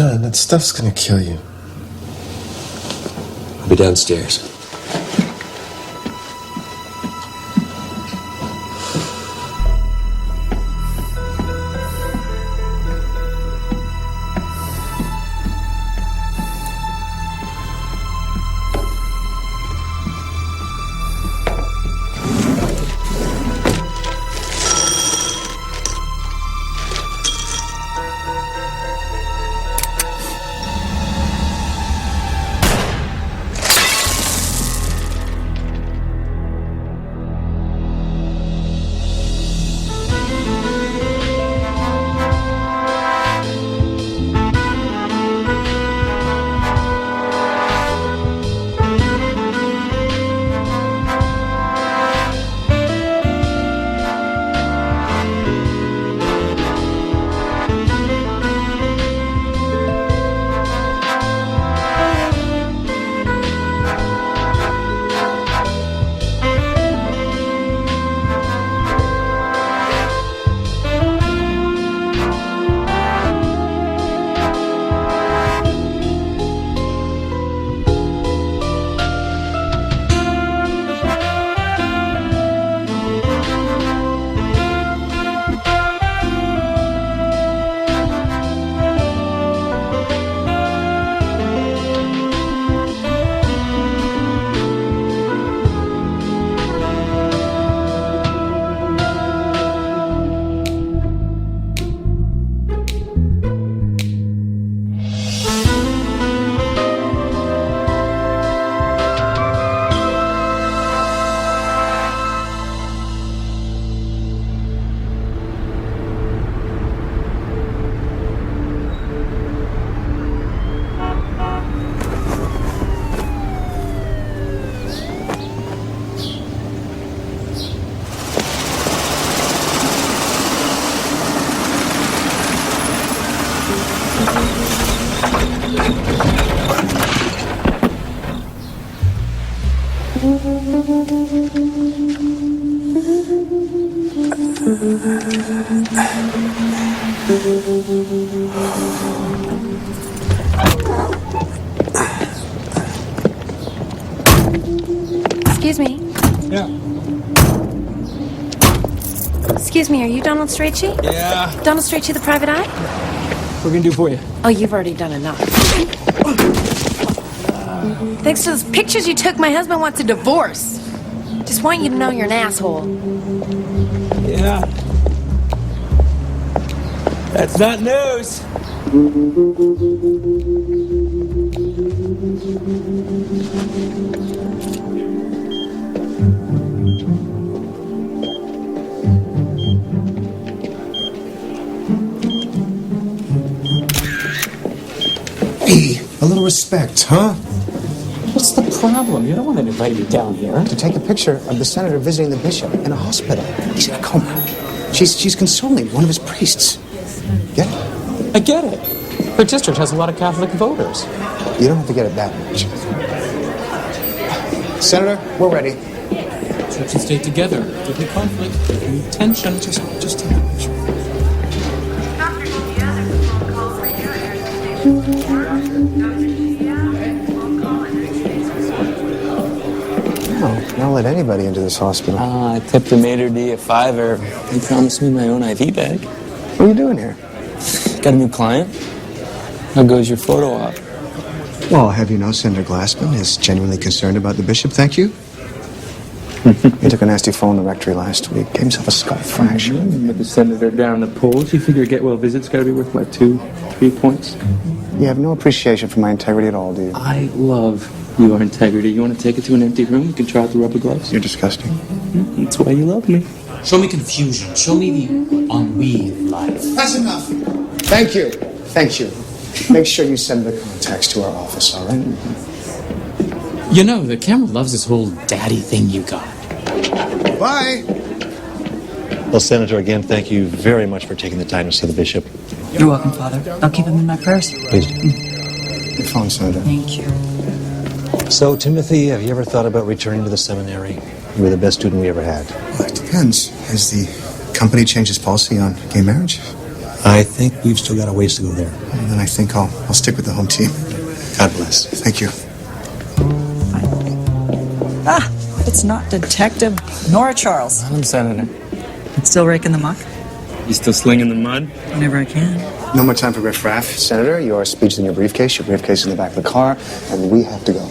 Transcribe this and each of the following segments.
John, that stuff's gonna kill you. I'll be downstairs. Excuse me. Yeah. Excuse me, are you Donald Strachey? Yeah. Donald Strachey, the private eye? What are we gonna do for you? Oh, you've already done enough. Thanks to those pictures you took, my husband wants a divorce. Just want you to know you're an asshole. Yeah. That's not news. Hey, a little respect, huh? What's the problem? You're the one that invited me down here. To take a picture of the senator visiting the bishop in a hospital. He's in a coma. She's consoling one of his priests. Get it? I get it. Her district has a lot of Catholic voters. You don't have to get it that much. Senator, we're ready. Church and state together. There'll be conflict. There'll be tension. Just take a picture. I'll let anybody into this hospital. I tipped the maitre d' a $5. He promised me my own IV bag. What are you doing here? Got a new client? How goes your photo op? Well, I'll have you know, Senator Glassman is genuinely concerned about the bishop. Thank you. He took a nasty fall in the rectory last week. Gave himself a skull fracture. With the senator down the polls, you figure a get well visit's got to be worth, what, 2-3 points? You have no appreciation for my integrity at all, do you? I love your integrity. You want to take it to an empty room? You can try out the rubber gloves. You're disgusting. That's why you love me. Show me confusion. Show me the ennui of life. That's enough. Thank you. Thank you. Make sure you send the contacts to our office, all right? You know, the camera loves this whole daddy thing you got. Bye. Well, Senator, again, thank you very much for taking the time to see the bishop. You're welcome, Father. I'll keep him in my purse. Please do. Your phone, Senator. Thank you. So, Timothy, have you ever thought about returning to the seminary? You were the best student we ever had. Well, it depends. Has the company changed its policy on gay marriage? I think we've still got a ways to go there. And then I think I'll stick with the home team. God bless. Thank you. Ah, it's not Detective Nora Charles. I'm Senator. Still raking the muck? You still slinging the mud? Whenever I can. No more time for riffraff. Senator, your speech in your briefcase is in the back of the car, and we have to go.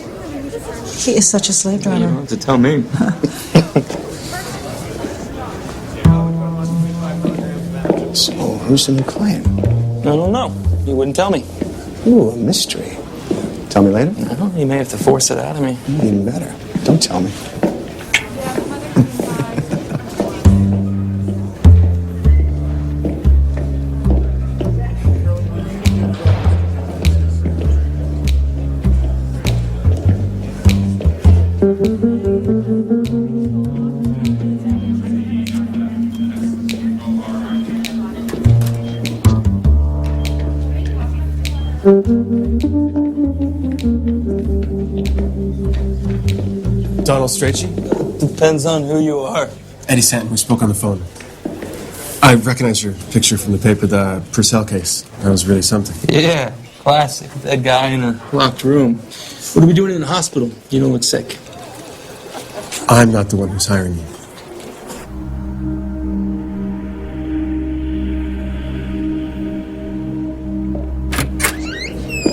He is such a slave You driver. don't have to tell me. So, who's the new client? I don't know. You wouldn't tell me. Ooh, a mystery. Tell me later? No, you may have to force it out of me. Even better. Don't tell me. Donald Strachey? Depends on who you are. Eddie Stanton, we spoke on the phone. I recognize your picture from the paper, the Purcell case. That was really something. Yeah, classic. That guy in a locked room. What are we doing in the hospital? You don't look sick. I'm not the one who's hiring you.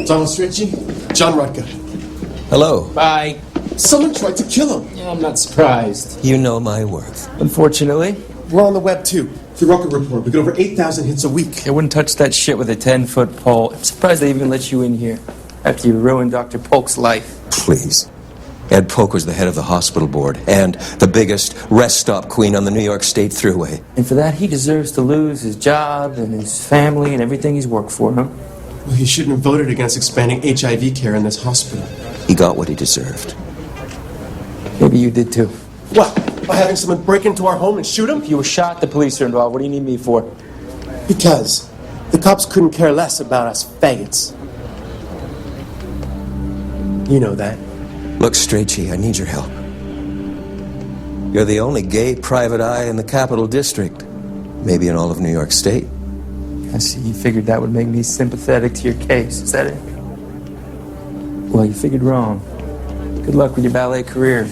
Donald Strachey, John Rutka. Hello. Bye. Someone tried to kill him. Yeah, I'm not surprised. You know my worth. Unfortunately, We're on the web, too. The Rutka Report. We get over 8,000 hits a week. they wouldn't touch that shit with a 10-foot pole. I'm surprised they even let you in here after you ruined Dr. Polk's life. Please. Ed Polk was the head of the hospital board and the biggest rest stop queen on the New York State Thruway. And for that, he deserves to lose his job and his family and everything he's worked for, huh? Well, he shouldn't have voted against expanding HIV care in this hospital. He got what he deserved. Maybe you did too. What? By having someone break into our home and shoot him? If you were shot, the police are involved. What do you need me for? Because the cops couldn't care less about us faggots. You know that. Look, Strachey, I need your help. You're the only gay private eye in the Capital District. Maybe in all of New York State. I see. You figured that would make me sympathetic to your case. Is that it? Well, you figured wrong. Good luck with your ballet career.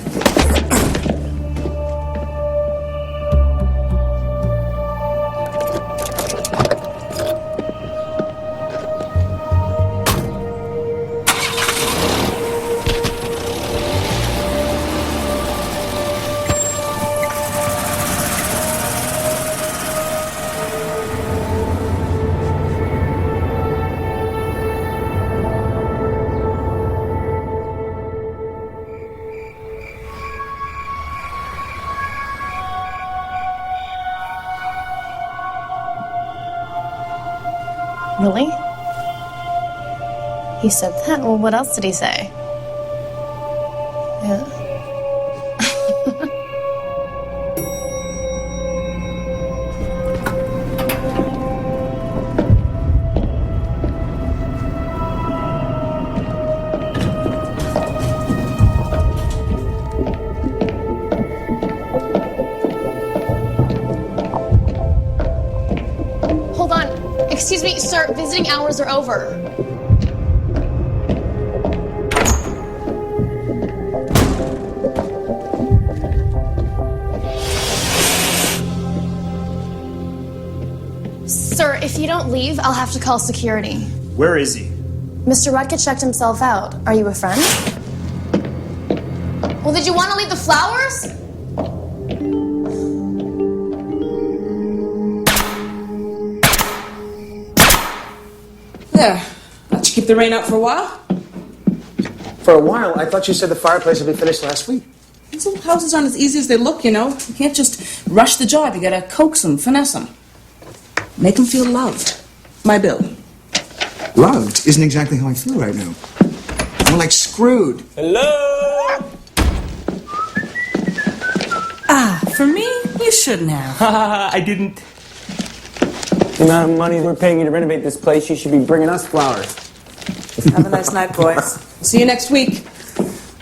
Really? He said that? Well, what else did he say? Yeah. Hold on. Excuse me, sir. Visiting hours are over. Sir, if you don't leave, I'll have to call security. Where is he? Mr. Rutka checked himself out. Are you a friend? Well, did you want to leave the flowers? There. Let you keep the rain out for a while? For a while, I thought you said the fireplace would be finished last week. These little houses aren't as easy as they look, you know. You can't just rush the job. You gotta coax them, finesse them. Make them feel loved. My bill. Loved isn't exactly how I feel right now. I'm like screwed. Hello? Ah, for me, you shouldn't have. I didn't. The amount of money we're paying you to renovate this place, you should be bringing us flowers. Have a nice night, boys. See you next week.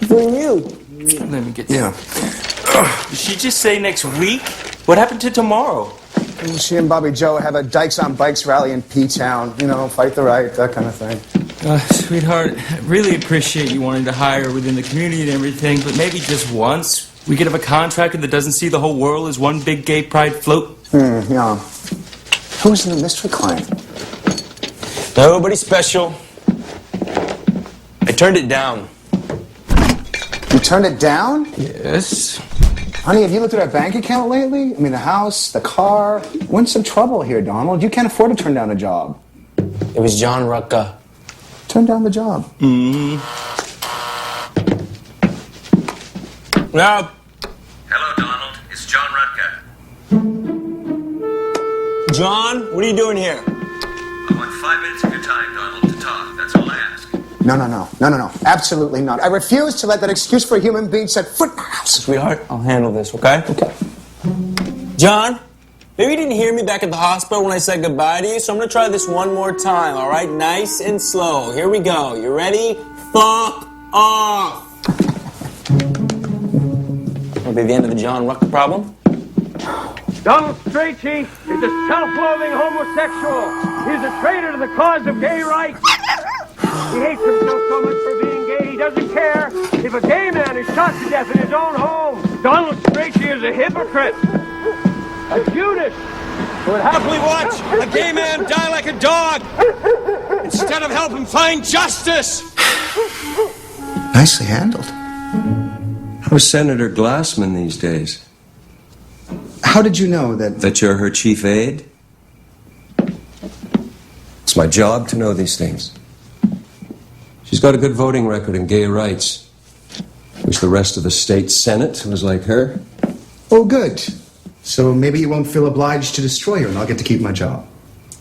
For you. Let me get Yeah. Did she just say next week? What happened to tomorrow? She and Bobby Joe have a Dykes on Bikes rally in P-Town. You know, fight the right, that kind of thing. Sweetheart, I really appreciate you wanting to hire within the community and everything, but maybe just once we could have a contractor that doesn't see the whole world as one big gay pride float. Yeah. Who's the mystery client? Nobody special. I turned it down. You turned it down? Yes. Honey, have you looked at our bank account lately? I mean, the house, the car. We're in some trouble here, Donald. You can't afford to turn down a job. It was John Rutka. Turn down the job. Now. Hello, Donald. It's John Rutka. John, what are you doing here? I want 5 minutes of your time, Donald, to talk. That's all I ask. No. Absolutely not. I refuse to let that excuse for a human being set foot in our house. Sweetheart, I'll handle this, okay? Okay. John, maybe you didn't hear me back at the hospital when I said goodbye to you, so I'm gonna try this one more time, all right? Nice and slow. Here we go. You ready? Fuck off! That'll be the end of the John Rutka problem. Donald Strachey is a self-loathing homosexual. He's a traitor to the cause of gay rights. He hates himself so much for being gay, he doesn't care if a gay man is shot to death in his own home. Donald Strachey is a hypocrite, a Judas, who would happily watch a gay man die like a dog instead of help him find justice. Nicely handled. How's Senator Glassman these days? How did you know that... That you're her chief aide? It's my job to know these things. She's got a good voting record in gay rights. Wish the rest of the state senate was like her. Oh, good. So maybe you won't feel obliged to destroy her and I'll get to keep my job.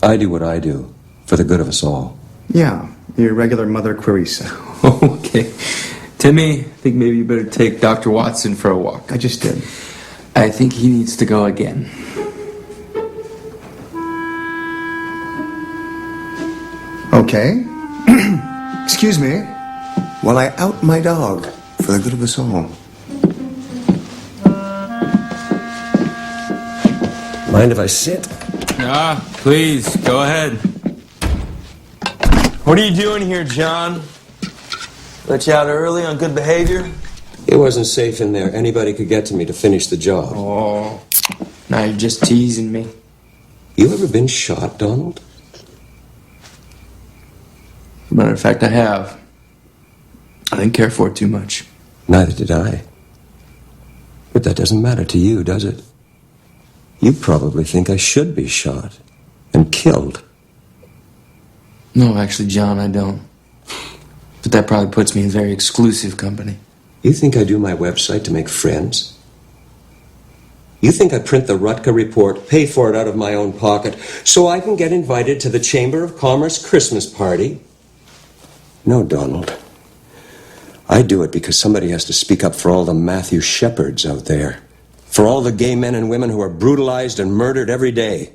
I do what I do, for the good of us all. Yeah, your regular Mother Clarissa. Okay. Timmy, I think maybe you better take Dr. Watson for a walk. I just did. I think he needs to go again. Okay. Excuse me, while I out my dog for the good of us all. Mind if I sit? Please, go ahead. What are you doing here, John? Let you out early on good behavior? It wasn't safe in there. Anybody could get to me to finish the job. Oh, now you're just teasing me. You ever been shot, Donald? Matter of fact, I have. I didn't care for it too much. Neither did I. But that doesn't matter to you, does it? You probably think I should be shot and killed. No, actually, John, I don't. But that probably puts me in very exclusive company. You think I do my website to make friends? You think I print the Rutka report, pay for it out of my own pocket, so I can get invited to the Chamber of Commerce Christmas party? No, Donald. I do it because somebody has to speak up for all the Matthew Shepherds out there. For all the gay men and women who are brutalized and murdered every day.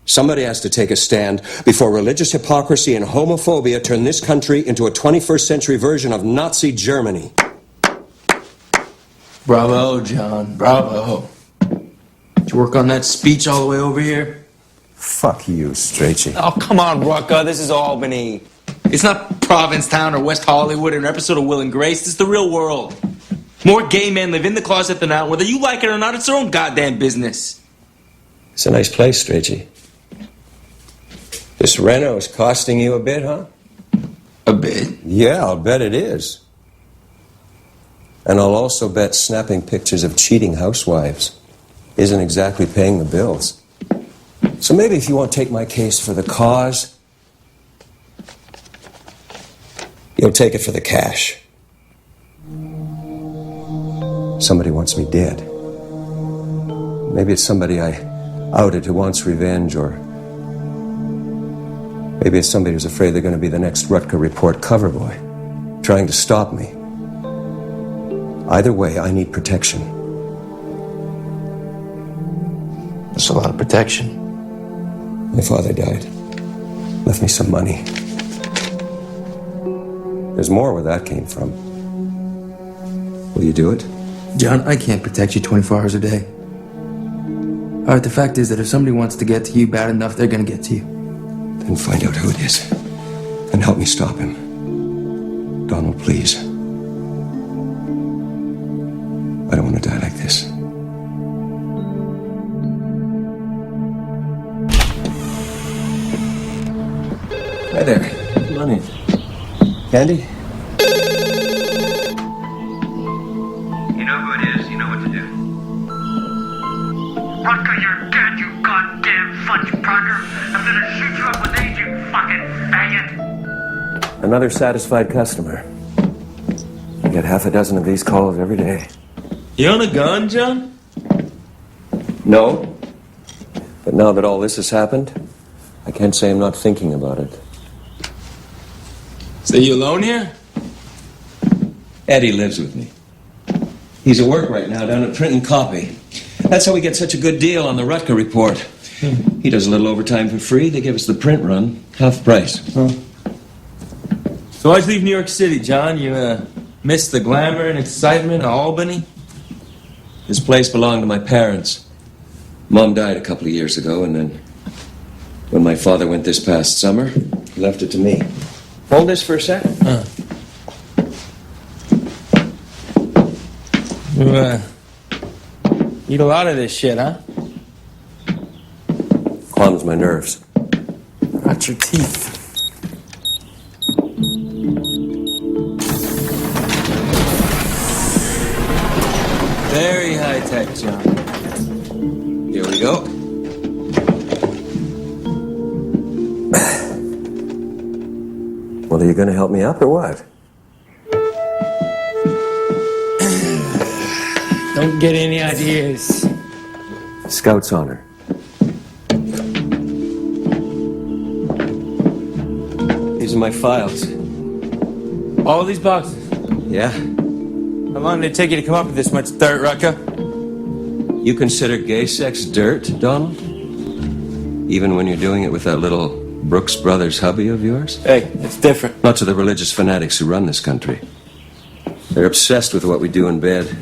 Somebody has to take a stand before religious hypocrisy and homophobia turn this country into a 21st century version of Nazi Germany. Bravo, John. Bravo. Did you work on that speech all the way over here? Fuck you, Strachey. Oh, come on, Rutka. This is Albany. It's not Provincetown or West Hollywood or an episode of Will and Grace. This is the real world. More gay men live in the closet than out. Whether you like it or not, it's their own goddamn business. It's a nice place, Strachey. This reno's costing you a bit, huh? A bit? Yeah, I'll bet it is. And I'll also bet snapping pictures of cheating housewives isn't exactly paying the bills. So maybe if you won't take my case for the cause, you'll take it for the cash. Somebody wants me dead. Maybe it's somebody I outed who wants revenge, or maybe it's somebody who's afraid they're going to be the next Rutka Report cover boy, trying to stop me. Either way, I need protection. That's a lot of protection. My father died. Left me some money. There's more where that came from. Will you do it? John, I can't protect you 24 hours a day. Alright, the fact is that if somebody wants to get to you bad enough, they're gonna get to you. Then find out who it is. And help me stop him. Donald, please. I don't want to die like this. Hi there. Come on in. Candy? You know who it is. You know what to do. Rutger, you're dead, you goddamn fudge Parker. I'm gonna shoot you up with age, you fucking faggot. Another satisfied customer. I get half a dozen of these calls every day. You own a gun, John? No. But now that all this has happened, I can't say I'm not thinking about it. So you alone here? Eddie lives with me. He's at work right now down at Print and Copy. That's how we get such a good deal on the Rutger report. He does a little overtime for free. They give us the print run, half price. So why'd you leave New York City, John? You miss the glamour and excitement of Albany? This place belonged to my parents. Mom died a couple of years ago, and then when my father went this past summer, he left it to me. Hold this for a second. You eat a lot of this shit, huh? Calms my nerves. Not your teeth. Very high tech, John. Here we go. Well, are you going to help me up or what? Don't get any ideas. Scout's honor. These are my files. All these boxes. Yeah? How long did it take you to come up with this much dirt, Rucka? You consider gay sex dirt, Donald? Even when you're doing it with that little Brooks Brothers hubby of yours? Hey, it's different. Not to the religious fanatics who run this country. They're obsessed with what we do in bed.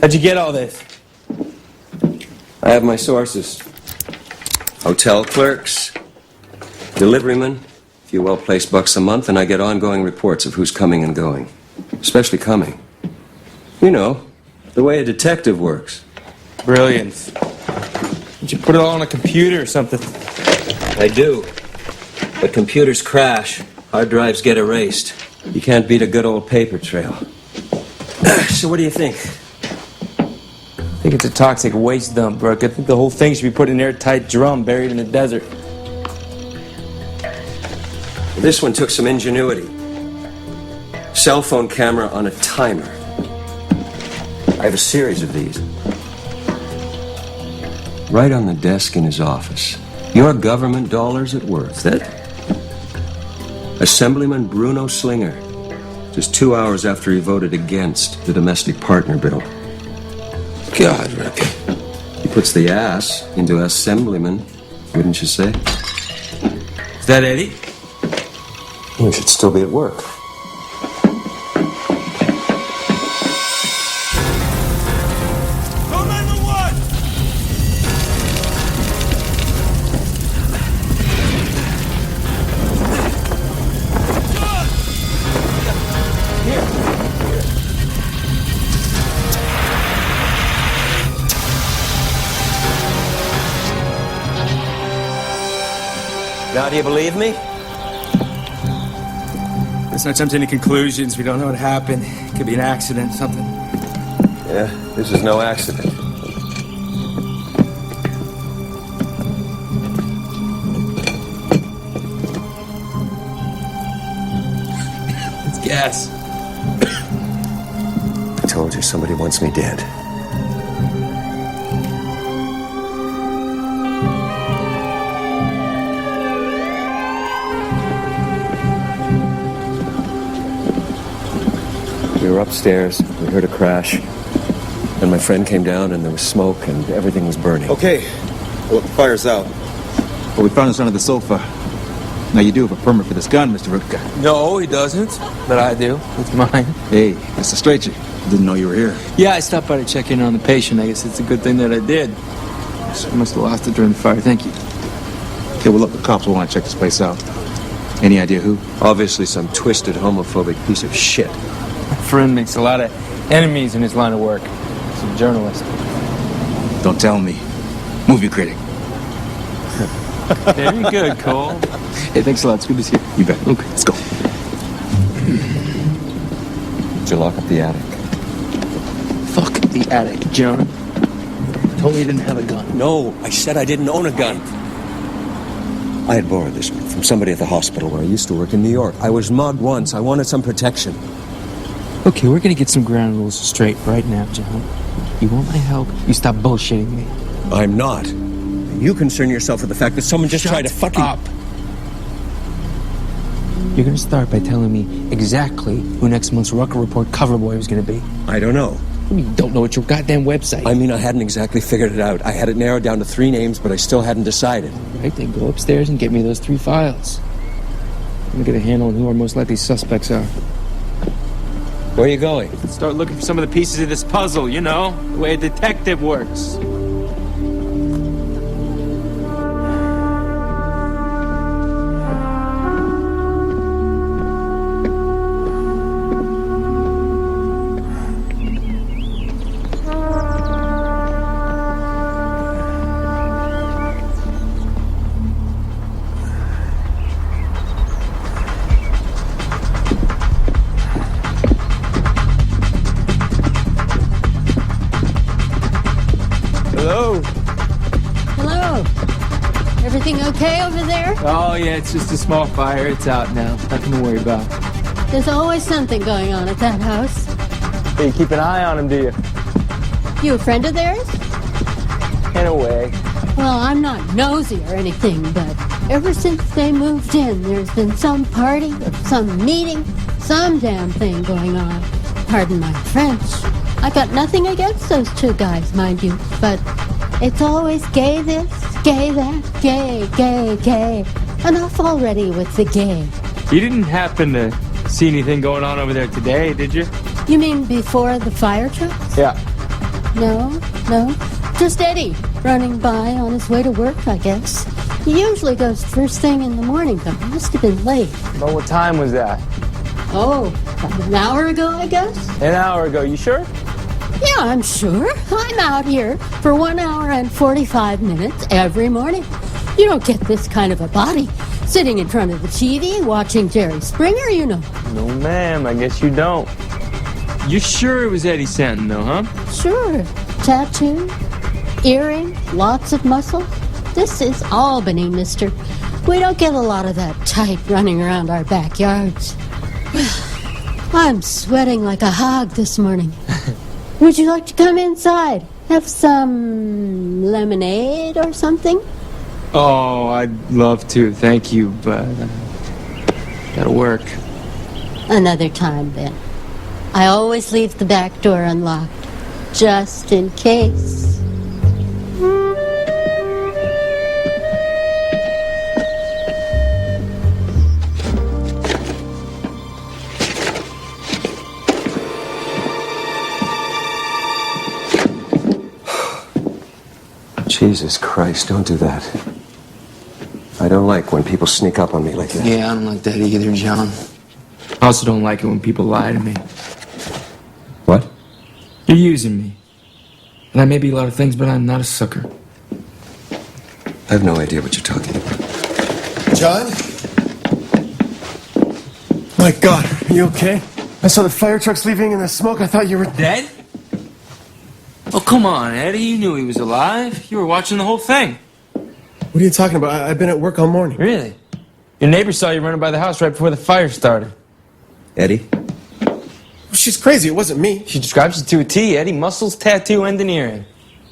How'd you get all this? I have my sources. Hotel clerks, deliverymen, a few well-placed bucks a month, and I get ongoing reports of who's coming and going. Especially coming. You know, the way a detective works. Brilliant. Did you put it all on a computer or something? I do. But computers crash. Hard drives get erased. You can't beat a good old paper trail. So what do you think? I think it's a toxic waste dump, Brooke. I think the whole thing should be put in an airtight drum buried in the desert. This one took some ingenuity. Cell phone camera on a timer. I have a series of these. Right on the desk in his office. Your government dollars at work. That? Assemblyman Bruno Slinger. Just 2 hours after he voted against the domestic partner bill. God, Rick. He puts the ass into assemblyman, wouldn't you say? Is that Eddie? He should still be at work. Now, do you believe me? Let's not jump to any conclusions. We don't know what happened. It could be an accident, something. Yeah, this is no accident. It's gas. I told you, somebody wants me dead. We were upstairs, we heard a crash, and my friend came down and there was smoke and everything was burning. Okay, well, the fire's out. Well, we found this under the sofa. Now, you do have a permit for this gun, Mr. Rutka. No, he doesn't. But I do. It's mine. Hey, Mr. Strachey. Didn't know you were here. Yeah, I stopped by to check in on the patient. I guess it's a good thing that I did. I must have lost it during the fire. Thank you. Okay, well, look, the cops will want to check this place out. Any idea who? Obviously some twisted homophobic piece of shit. My friend makes a lot of enemies in his line of work. He's a journalist. Don't tell me. Movie critic. Very good, Cole. Hey, thanks a lot. It's good to see you. You bet. Okay, let's go. Did you lock up the attic? Fuck the attic, John. Told me you didn't have a gun. No, I said I didn't own a gun. I had borrowed this one from somebody at the hospital where I used to work in New York. I was mugged once. I wanted some protection. Okay, we're gonna get some ground rules straight right now, John. You want my help? You stop bullshitting me. I'm not. You concern yourself with the fact that someone just tried to fucking... up. You're gonna start by telling me exactly who next month's Rucker Report cover boy was gonna be. I don't know. You don't know it's your goddamn website. I mean, I hadn't exactly figured it out. I had it narrowed down to 3 names, but I still hadn't decided. Right, then go upstairs and get me those 3 files. I'm gonna get a handle on who our most likely suspects are. Where are you going? Start looking for some of the pieces of this puzzle, you know? The way a detective works. Hello? Hello. Everything okay over there? Oh, yeah, it's just a small fire. It's out now. Nothing to worry about. There's always something going on at that house. Hey, you keep an eye on him, do you? You a friend of theirs? In a way. Well, I'm not nosy or anything, but ever since they moved in, there's been some party or some meeting, some damn thing going on. Pardon my French. I got nothing against those 2 guys, mind you, but it's always gay this, gay that, gay, gay, gay. Enough already with the gay. You didn't happen to see anything going on over there today, did you? You mean before the fire trucks? Yeah. No. Just Eddie, running by on his way to work, I guess. He usually goes first thing in the morning, but it must have been late. But what time was that? Oh, about an hour ago, I guess? An hour ago, you sure? Yeah, I'm sure. I'm out here for 1 hour and 45 minutes every morning. You don't get this kind of a body sitting in front of the TV watching Jerry Springer, you know. No, ma'am, I guess you don't. You sure it was Eddie Stanton, though, huh? Sure. Tattoo, earring, lots of muscle. This is Albany, mister. We don't get a lot of that type running around our backyards. I'm sweating like a hog this morning. Would you like to come inside? Have some lemonade or something? Oh, I'd love to, thank you, but gotta work. Another time, then. I always leave the back door unlocked, just in case. Jesus Christ, don't do that. I don't like when people sneak up on me like that. Yeah, I don't like that either, John. I also don't like it when people lie to me. What? You're using me. And I may be a lot of things, but I'm not a sucker. I have no idea what you're talking about. John? My God, are you okay? I saw the fire trucks leaving in the smoke. I thought you were Dead? Oh, come on, Eddie. You knew he was alive. You were watching the whole thing. What are you talking about? I've been at work all morning. Really? Your neighbor saw you running by the house right before the fire started. Eddie? She's crazy. It wasn't me. She describes you to a T, Eddie. Muscles, tattoo, engineering.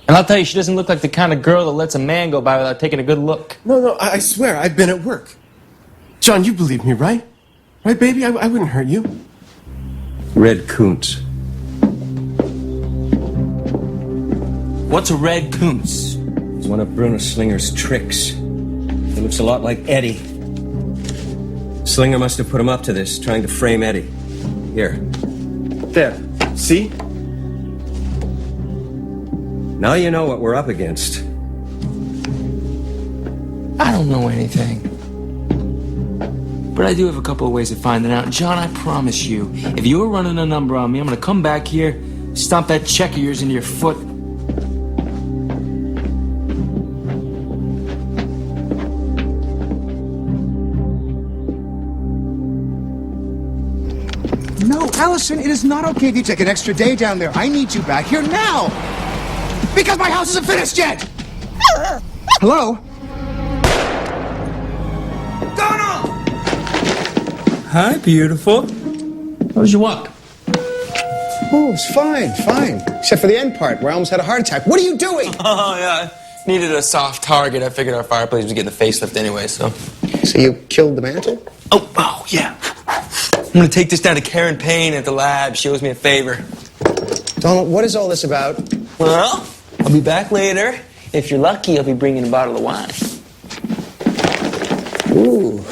And I'll tell you, she doesn't look like the kind of girl that lets a man go by without taking a good look. No, I swear, I've been at work. John, you believe me, right? Right, baby? I wouldn't hurt you. Red Kuntz. What's a red Kuntz? It's one of Bruno Slinger's tricks. He looks a lot like Eddie. Slinger must have put him up to this, trying to frame Eddie. Here. There. See? Now you know what we're up against. I don't know anything. But I do have a couple of ways of finding out. John, I promise you, if you were running a number on me, I'm gonna come back here, stomp that check of yours into your foot. No, Allison, it is not okay if you take an extra day down there. I need you back here now. Because my house isn't finished yet. Hello? Hi, beautiful. How was your walk? Oh, it's fine. Except for the end part where I almost had a heart attack. What are you doing? Oh, yeah. Needed a soft target. I figured our fireplace was getting a facelift anyway, so. So you killed the mantle? Oh, yeah. I'm gonna take this down to Karen Payne at the lab. She owes me a favor. Donald, what is all this about? Well, I'll be back later. If you're lucky, I'll be bringing a bottle of wine. Ooh.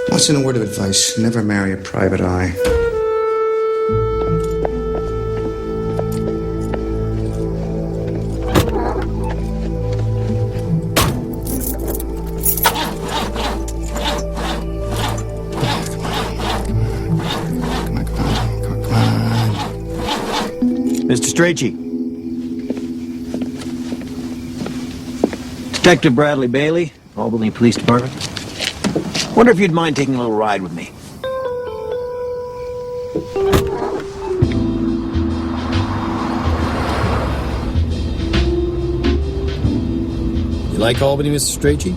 What's in a word of advice? Never marry a private eye. Mr. Strachey. Detective Bradley Bailey, Albany Police Department. Wonder if you'd mind taking a little ride with me. You like Albany, Mr. Strachey?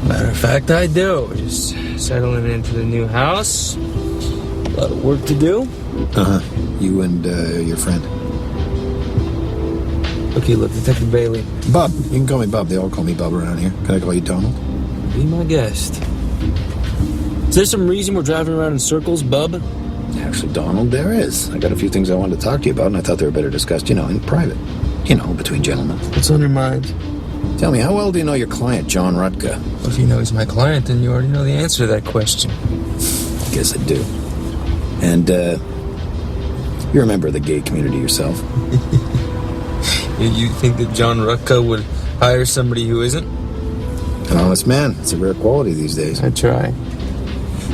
Matter of fact, I do. Just settling into the new house. A lot of work to do. Uh-huh. You and your friend. Okay, look, Detective Bailey. Bub. You can call me Bub. They all call me Bub around here. Can I call you Donald? Be my guest. Is there some reason we're driving around in circles, Bub? Actually, Donald, there is. I got a few things I wanted to talk to you about, and I thought they were better discussed, in private. Between gentlemen. What's on your mind? Tell me, how well do you know your client, John Rutka? Well, if you know he's my client, then you already know the answer to that question. I guess I do. And, you're a member of the gay community yourself. You think that John Rutka would hire somebody who isn't? An honest man. It's a rare quality these days. I try.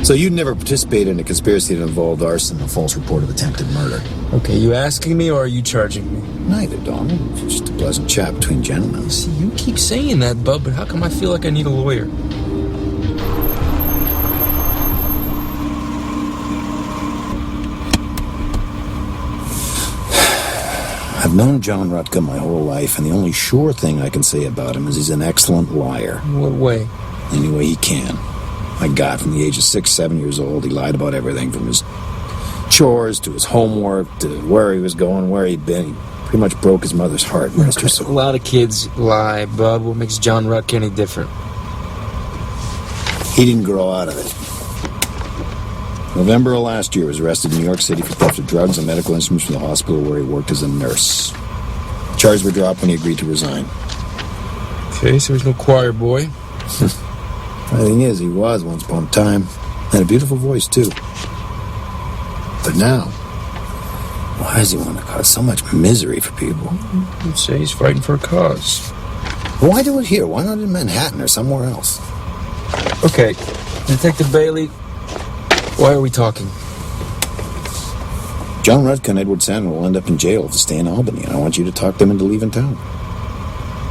So you'd never participated in a conspiracy that involved arson, a false report of attempted murder? Okay, you asking me or are you charging me? Neither, Donald. It's just a pleasant chat between gentlemen. See, you keep saying that, Bub, but how come I feel like I need a lawyer? I've known John Rutka my whole life, and the only sure thing I can say about him is he's an excellent liar. In what way? Any way he can. My God, from the age of 6, 7 years old, he lied about everything, from his chores to his homework to where he was going, where he'd been. He pretty much broke his mother's heart, rest her soul. A lot of kids lie, Bub. What makes John Rutka any different? He didn't grow out of it. November of last year, he was arrested in New York City for theft of drugs and medical instruments from the hospital where he worked as a nurse. Charges were dropped when he agreed to resign. Okay, so he's no choir boy. The thing is, he was once upon a time. Had a beautiful voice, too. But now, why does he want to cause so much misery for people? You'd say he's fighting for a cause. Well, why do it here? Why not in Manhattan or somewhere else? Okay, Detective Bailey, why are we talking? John Rutka and Edward Sandler will end up in jail if they stay in Albany, and I want you to talk them into leaving town.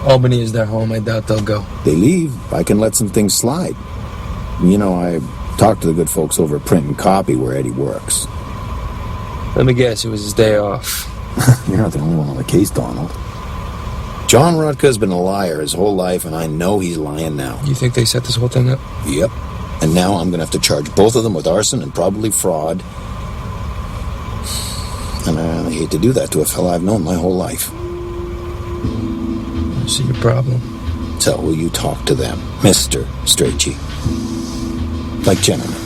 Albany is their home. I doubt they'll go. They leave, I can let some things slide. I talked to the good folks over at Print and Copy where Eddie works. Let me guess, it was his day off. You're not the only one on the case, Donald. John Rutka's been a liar his whole life, and I know he's lying now. You think they set this whole thing up? Yep. And now I'm going to have to charge both of them with arson and probably fraud. And I hate to do that to a fella I've known my whole life. I see your problem. So will you talk to them, Mr. Strachey? Like gentlemen.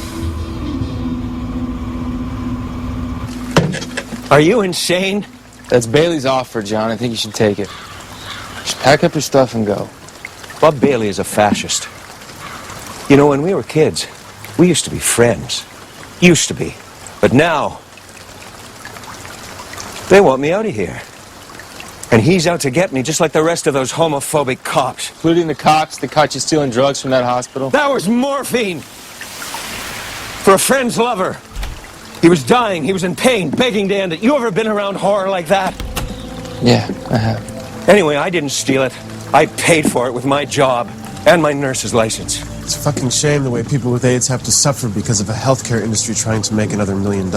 Are you insane? That's Bailey's offer, John. I think you should take it. Just pack up your stuff and go. Bob Bailey is a fascist. You know, when we were kids, we used to be friends. Used to be. But now, they want me out of here. And he's out to get me, just like the rest of those homophobic cops. Including the cops that caught you stealing drugs from that hospital? That was morphine! For a friend's lover. He was dying, he was in pain, begging to end it. You ever been around horror like that? Yeah, I have. Anyway, I didn't steal it. I paid for it with my job and my nurse's license. It's a fucking shame the way people with AIDS have to suffer because of a healthcare industry trying to make another $1 million.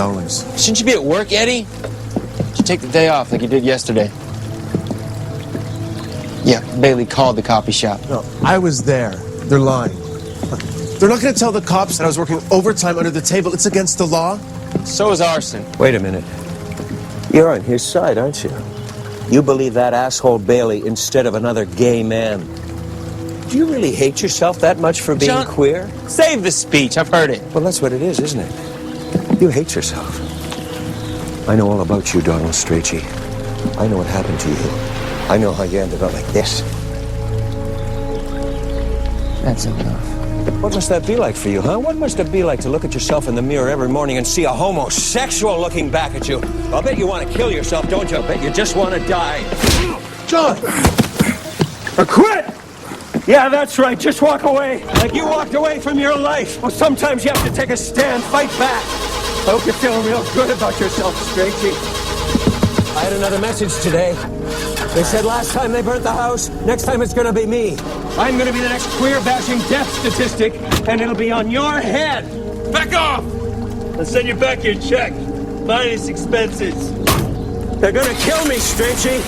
Shouldn't you be at work, Eddie? You should take the day off like you did yesterday. Yeah, Bailey called the copy shop. No, I was there. They're lying. They're not going to tell the cops that I was working overtime under the table. It's against the law. So is arson. Wait a minute. You're on his side, aren't you? You believe that asshole Bailey instead of another gay man. Do you really hate yourself that much for being John, queer? Save the speech. I've heard it. Well, that's what it is, isn't it? You hate yourself. I know all about you, Donald Strachey. I know what happened to you. I know how you ended up like this. That's enough. What must that be like for you, huh? What must it be like to look at yourself in the mirror every morning and see a homosexual looking back at you? I'll bet you want to kill yourself, don't you? I'll bet you just want to die. John! Quit! Yeah, that's right. Just walk away. Like you walked away from your life. Well, sometimes you have to take a stand, fight back. I hope you're feeling real good about yourself, Strachey. I had another message today. They said last time they burnt the house, next time it's gonna be me. I'm gonna be the next queer-bashing death statistic, and it'll be on your head. Back off! I'll send you back your check. Minus expenses. They're gonna kill me, Strachey.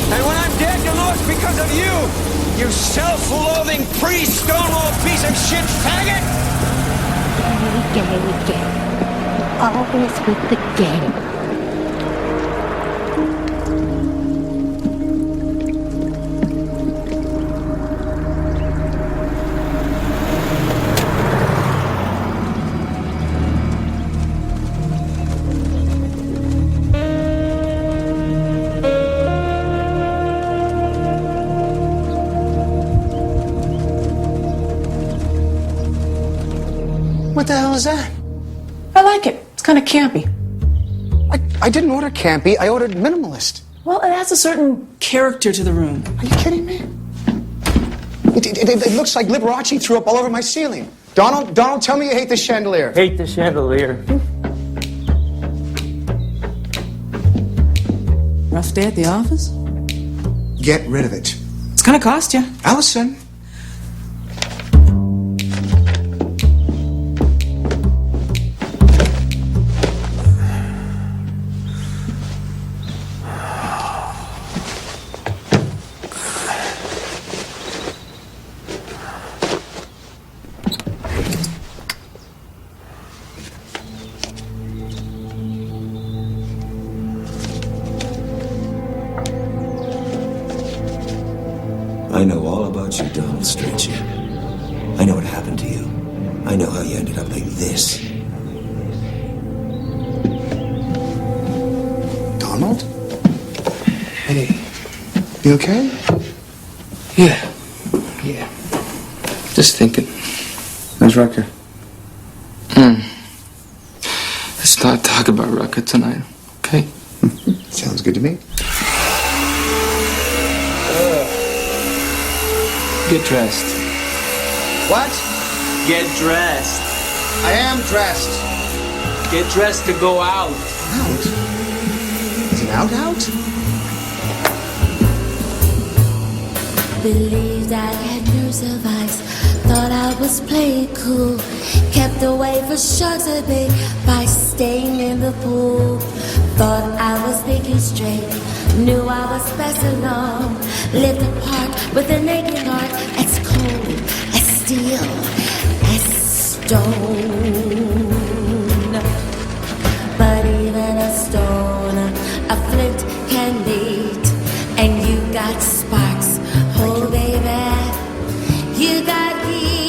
And when I'm dead, you'll know it's because of you. You self-loathing, pre-Stonewall piece of shit faggot! Gay. Always with the gay. What the hell is that? I like it. It's kind of campy. I didn't order campy. I ordered minimalist. Well, it has a certain character to the room. Are you kidding me? It looks like Liberace threw up all over my ceiling. Donald, tell me you hate the chandelier. Hate the chandelier. Rough day at the office? Get rid of it. It's gonna cost you. Allison. I know all about you, Donald Strachey. I know what happened to you. I know how you ended up like this. Donald? Hey. You okay? Yeah. Just thinking. How's Rucker? Let's not talk about Rucker tonight, okay? Sounds good to me. Get dressed. What? Get dressed. I am dressed. Get dressed to go out. Out? Is it out? Believed I had nerves of ice. Thought I was playing cool. Kept away for sharks at bay by staying in the pool. Thought I was thinking straight. Knew I was best alone. Lived apart with a naked heart, as cold as steel, as stone. But even a stone, a flint can beat. And you got sparks, oh baby, you got heat.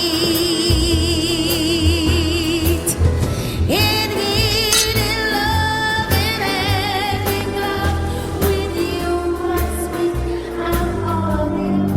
In heat, in love, in having love with you, my sweet, I'm all in.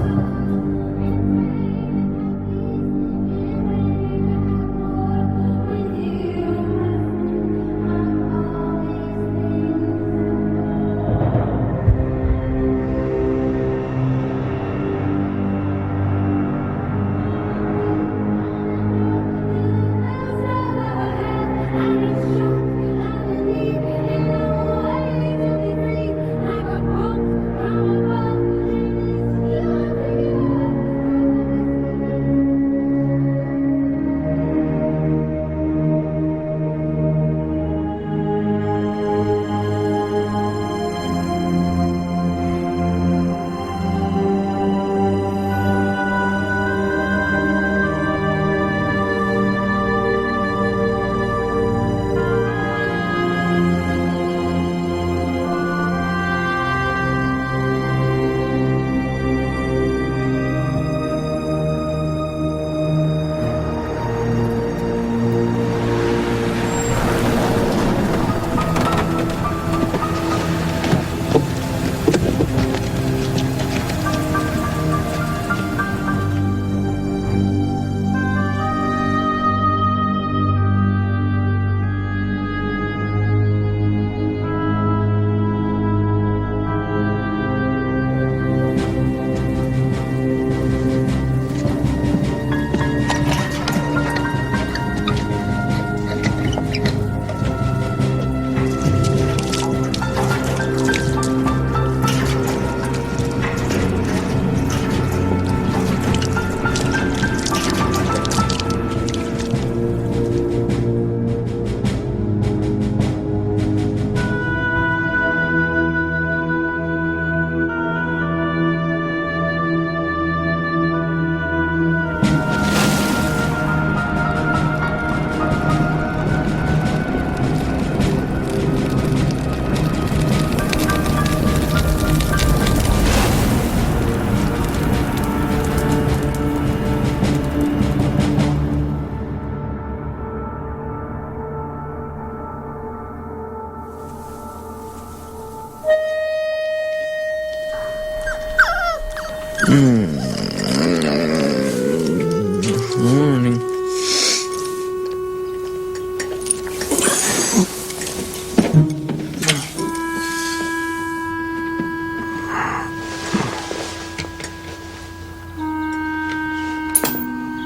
Morning.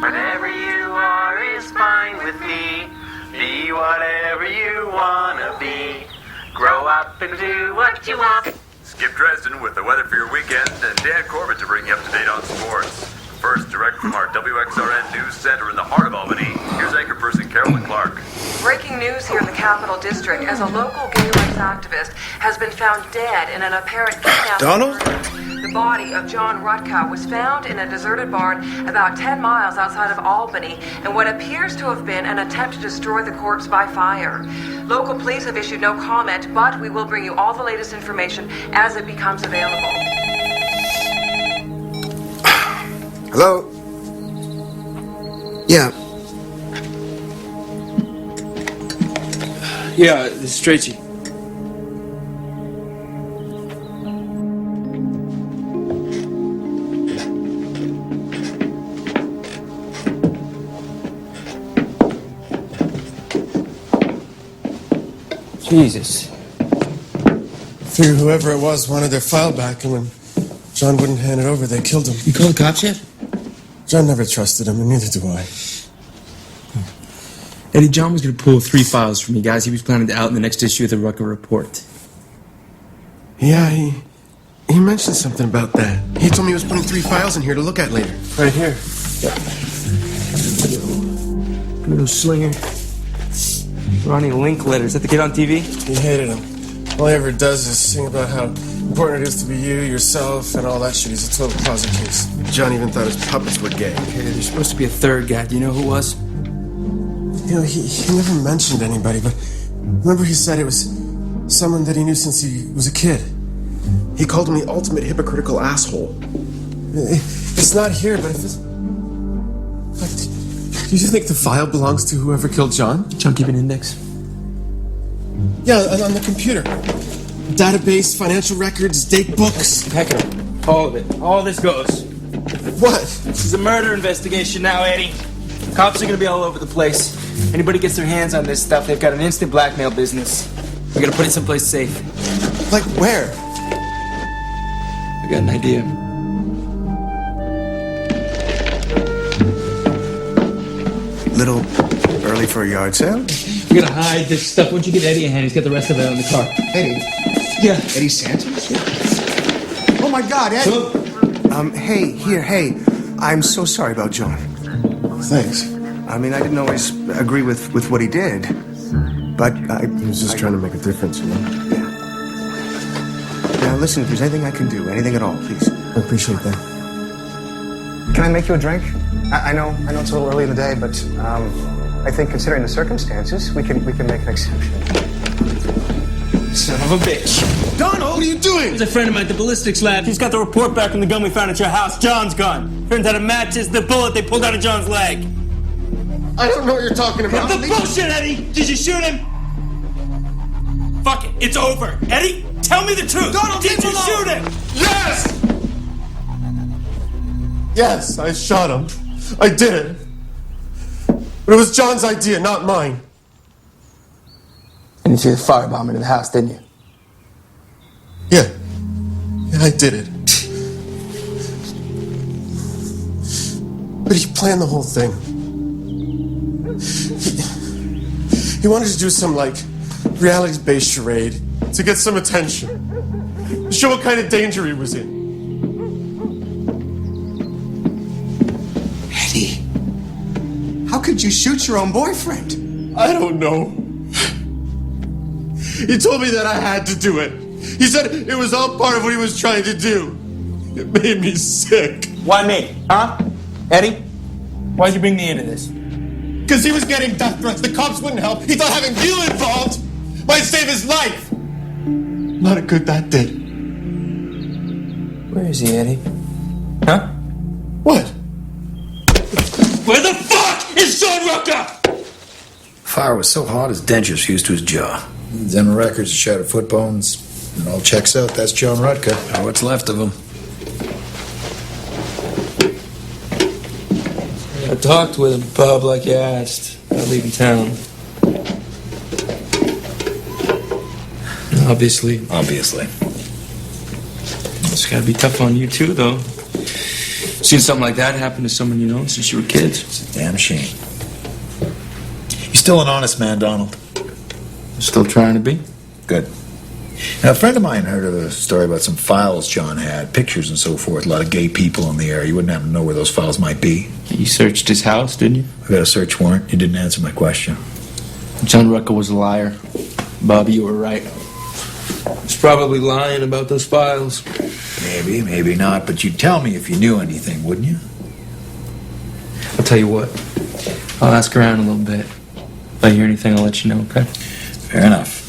Whatever you are is fine with me. Be whatever you wanna be. Grow up and do what you want. Skip Dresden with the weather for your weekend, and Dan Corbett to bring you up to date on sports. First, direct from our WXRN News Center in the heart of Albany, here's anchor person Carolyn Clark. Breaking news here in the Capital District as a local gay rights activist has been found dead in an apparent kidnapping. Donald? The body of John Rutka was found in a deserted barn about 10 miles outside of Albany in what appears to have been an attempt to destroy the corpse by fire. Local police have issued no comment, but we will bring you all the latest information as it becomes available. Hello? Yeah. Yeah, this is Tracy. Jesus. Figure whoever it was wanted their file back, and when John wouldn't hand it over, they killed him. You called the cops yet? John never trusted him, and neither do I. Eddie, John was going to pull 3 files from you guys. He was planning to out in the next issue of the Rucker Report. Yeah, he mentioned something about that. He told me he was putting 3 files in here to look at later. Right here. Little slinger. Ronnie Linkletter. Is that the kid on TV? He hated him. All he ever does is sing about how important it is to be you, yourself, and all that shit. He's a total closet case. John even thought his puppets were gay. Okay, there's supposed to be a third guy. Do you know who it was? You know, he never mentioned anybody, but remember he said it was someone that he knew since he was a kid. He called him the ultimate hypocritical asshole. It's not here, but if it's... Do you think the file belongs to whoever killed John? John, keep an index. Yeah, on the computer. Database, financial records, date books. Heck of it. All of it. All this goes. What? This is a murder investigation now, Eddie. Cops are gonna be all over the place. Anybody gets their hands on this stuff, they've got an instant blackmail business. We gotta put it someplace safe. Like where? I got an idea. Little early for a yard sale? We gotta hide this stuff. Once you get Eddie a hand, he's got the rest of it on the car. Eddie? Yeah. Eddie Santos? Yeah. Oh my God, Eddie! Hey. I'm so sorry about John. Thanks. I mean, I didn't always agree with what he did, but He was just trying to make a difference, you know? Yeah. Now, listen, if there's anything I can do, anything at all, please. I appreciate that. Can I make you a drink? I know it's a little early in the day, but I think considering the circumstances, we can make an exception. Son of a bitch. Donald, what are you doing? There's a friend of mine at the ballistics lab. He's got the report back on the gun we found at your house, John's gun. Turns out it matches the bullet they pulled out of John's leg. I don't know what you're talking about. The bullshit, Eddie! Did you shoot him? Fuck it, it's over. Eddie, tell me the truth. Donald, did you shoot him? Yes! Yes, I shot him. I did it. But it was John's idea, not mine. And you threw the firebomb into the house, didn't you? Yeah, I did it. But he planned the whole thing. He wanted to do some, reality-based charade to get some attention. To show what kind of danger he was in. Eddie, how could you shoot your own boyfriend? I don't know. He told me that I had to do it. He said it was all part of what he was trying to do. It made me sick. Why me? Huh? Eddie? Why'd you bring me into this? Because he was getting death threats. The cops wouldn't help. He thought having you involved might save his life. Not a good that did. Where is he, Eddie? Huh? What? Where the fuck is John Rucker? Fire was so hot his dentures fused to his jaw. Them records of shattered foot bones. It all checks out. That's John Rutka. What's left of him. talked with him, Bob, like you asked, about leaving town. Obviously. It's gotta be tough on you, too, though. Seeing something like that happen to someone you know since you were kids. It's a damn shame. You're still an honest man, Donald. Still trying to be? Good. Now, a friend of mine heard of a story about some files John had, pictures and so forth, a lot of gay people in the area. You wouldn't happen to know where those files might be. You searched his house, didn't you? I got a search warrant. You didn't answer my question. John Rucker was a liar. Bobby, you were right. He's probably lying about those files. Maybe, maybe not, but you'd tell me if you knew anything, wouldn't you? I'll tell you what. I'll ask around a little bit. If I hear anything, I'll let you know, okay? Fair enough.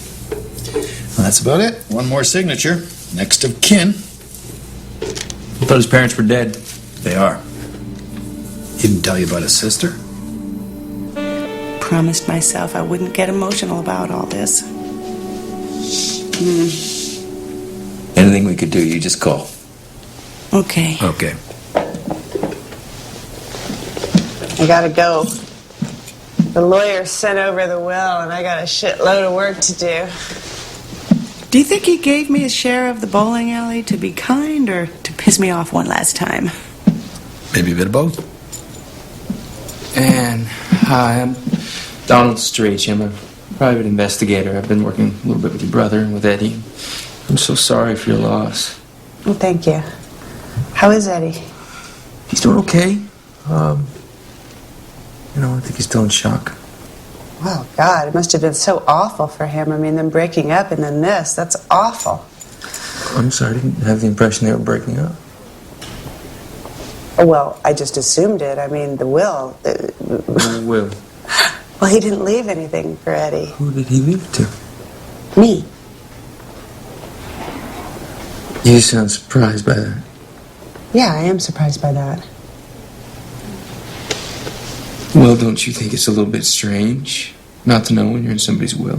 Well, that's about it. One more signature. Next of kin. I thought his parents were dead. They are. He didn't tell you about his sister? Promised myself I wouldn't get emotional about all this. Anything we could do, you just call. Okay. Okay. I gotta go. The lawyer sent over the will, and I got a shitload of work to do. Do you think he gave me a share of the bowling alley to be kind or to piss me off one last time? Maybe a bit of both. And hi, I'm Donald Strach. I'm a private investigator. I've been working a little bit with your brother and with Eddie. I'm so sorry for your loss. Well, thank you. How is Eddie? He's doing okay. I think he's still in shock. Oh, God, it must have been so awful for him. I mean, them breaking up and then this. That's awful. I'm sorry, I didn't have the impression they were breaking up. Oh, well, I just assumed it. I mean, the will. The will? Well, he didn't leave anything for Eddie. Who did he leave it to? Me. You sound surprised by that. Yeah, I am surprised by that. Well, don't you think it's a little bit strange not to know when you're in somebody's will?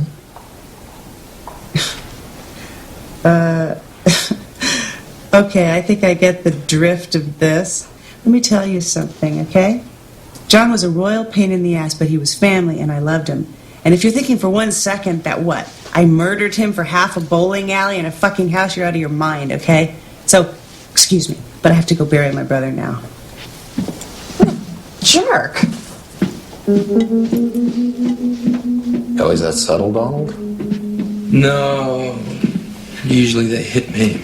Okay, I think I get the drift of this. Let me tell you something, okay? John was a royal pain in the ass, but he was family, and I loved him. And if you're thinking for 1 second that what? I murdered him for half a bowling alley and a fucking house, you're out of your mind, okay? So, excuse me, but I have to go bury my brother now. Jerk! Always that subtle, Donald? No. Usually they hit me.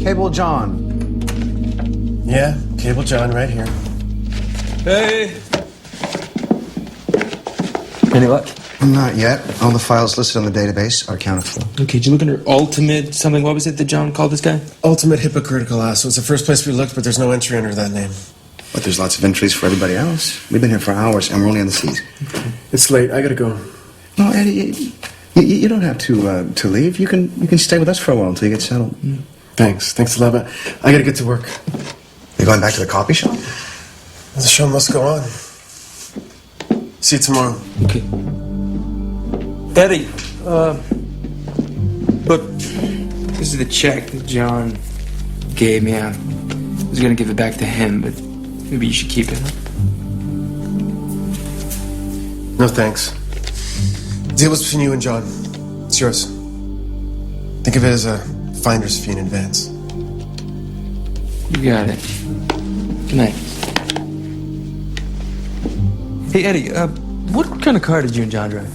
Cable John. Yeah, Cable John right here. Hey. Any luck? Not yet. All the files listed on the database are accounted for. Okay, did you look under ultimate something? What was it that John called this guy? Ultimate hypocritical ass. It was the first place we looked, but there's no entry under that name. But there's lots of entries for everybody else. We've been here for hours, and we're only on the seas. It's late. I gotta go. No, Eddie, you don't have to leave. You can stay with us for a while until you get settled. Thanks a lot, but I gotta get to work. You going back to the coffee shop? The show must go on. See you tomorrow. Okay. Eddie, look, this is the check that John gave me. I was gonna give it back to him, but maybe you should keep it. No thanks. Deal was between you and John. It's yours. Think of it as a finder's fee in advance. You got it. Good night. Hey, Eddie, what kind of car did you and John drive?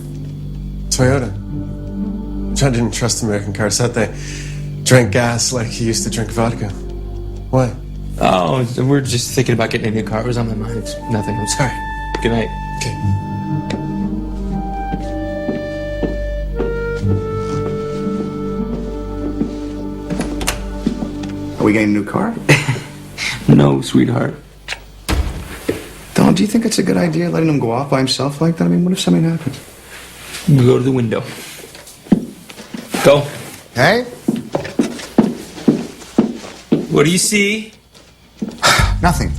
Toyota. John didn't trust American cars, thought they drank gas like he used to drink vodka. Why? Oh, we're just thinking about getting a new car. It was on my mind. It's nothing. I'm sorry. Good night. Okay. Are we getting a new car? No, sweetheart. Don, do you think it's a good idea letting him go off by himself like that? I mean, what if something happens? You go to the window. Go. Hey? What do you see? Nothing.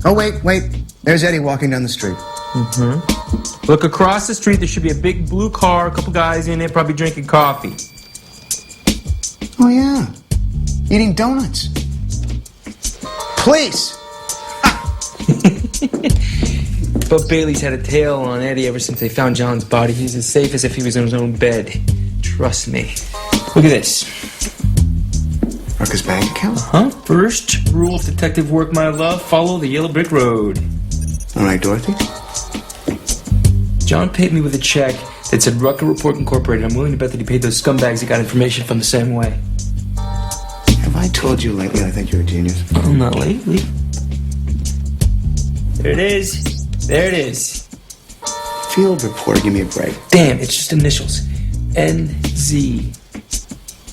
Oh, wait. There's Eddie walking down the street. Mm-hmm. Look across the street. There should be a big blue car, a couple guys in it, probably drinking coffee. Oh, yeah. Eating donuts. Please. But Bailey's had a tail on Eddie ever since they found John's body. He's as safe as if he was in his own bed. Trust me. Look at this. Rucka's bank account? First rule of detective work, my love, follow the yellow brick road. All right, Dorothy. John paid me with a check that said Rucker Report Incorporated. I'm willing to bet that he paid those scumbags he got information from the same way. Have I told you lately I think you're a genius? Oh, not lately. There it is. There it is. Field reporter, give me a break. Damn, it's just initials. NZ.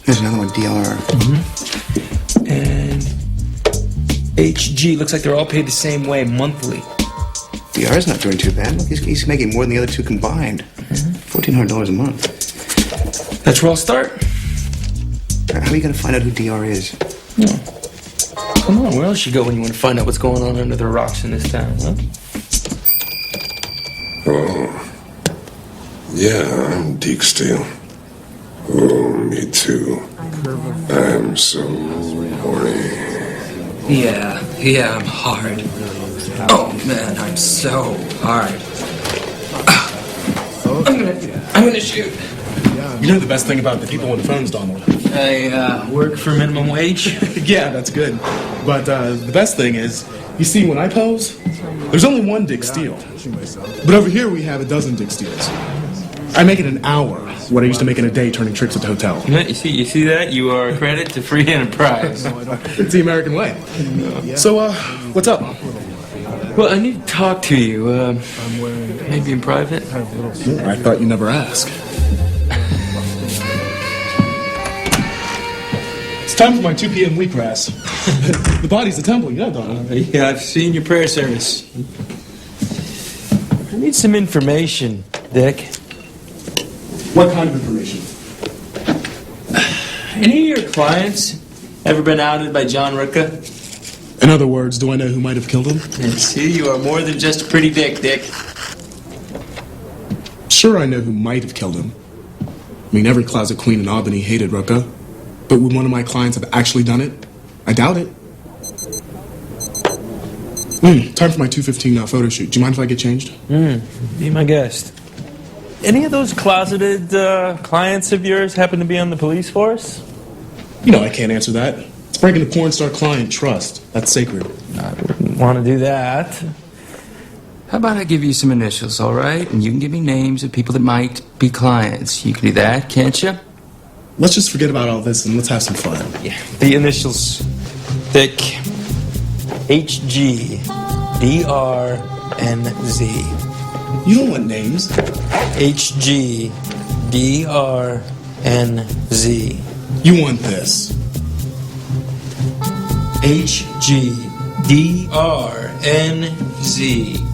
There's another one, DR. Mm-hmm. And HG. Looks like they're all paid the same way, monthly. DR's not doing too bad. Look, he's making more than the other two combined. $1,400 a month. That's where I'll start. How are you going to find out who DR is? Come on, where else you go when you want to find out what's going on under the rocks in this town, huh? Oh. Yeah, I'm Deke Steele. Oh, me too. I'm so horny. Yeah, I'm hard. Oh man, I'm so hard. I'm gonna shoot. You know the best thing about the people on the phones, Donald? I work for minimum wage. Yeah, that's good. But the best thing is, you see, when I pose, there's only one Dick Steele. But over here we have a dozen Dick Steeles. I make it an hour what I used to make in a day turning tricks at the hotel. You see that? You are a credit to free enterprise. It's the American way. So, what's up? Well, I need to talk to you. Maybe in private? I thought you never asked. It's time for my 2 p.m. wheatgrass. The body's the temple, you know, Donald. Yeah, I've seen your prayer service. I need some information, Dick. What kind of information? Any of your clients ever been outed by John Ricka? In other words, do I know who might have killed him? See, you are more than just a pretty dick, Dick. Sure, I know who might have killed him. I mean, every closet queen in Albany hated Ricka. But would one of my clients have actually done it? I doubt it. Time for my 2:15 photo shoot. Do you mind if I get changed? Be my guest. Any of those closeted clients of yours happen to be on the police force? You know I can't answer that. It's breaking the porn star client trust. That's sacred. I wouldn't want to do that. How about I give you some initials, all right? And you can give me names of people that might be clients. You can do that, can't you? Let's just forget about all this and let's have some fun. Yeah. The initials. Dick. HG. DR. NZ. You don't want names. HG. DR. NZ. You want this. HG. DR. NZ.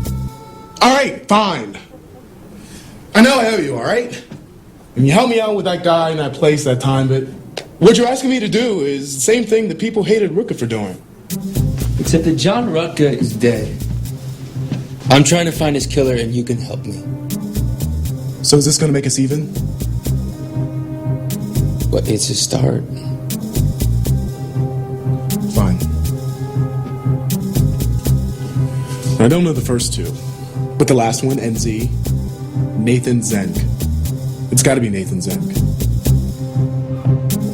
All right, fine. I know I owe you, all right? And you helped me out with that guy in that place that time, but what you're asking me to do is the same thing that people hated Rooker for doing. Except that John Rutka is dead. I'm trying to find his killer, and you can help me. So is this going to make us even? But it's a start. Fine. I don't know the first two, but the last one, NZ, Nathan Zenk. It's got to be Nathan Zenk.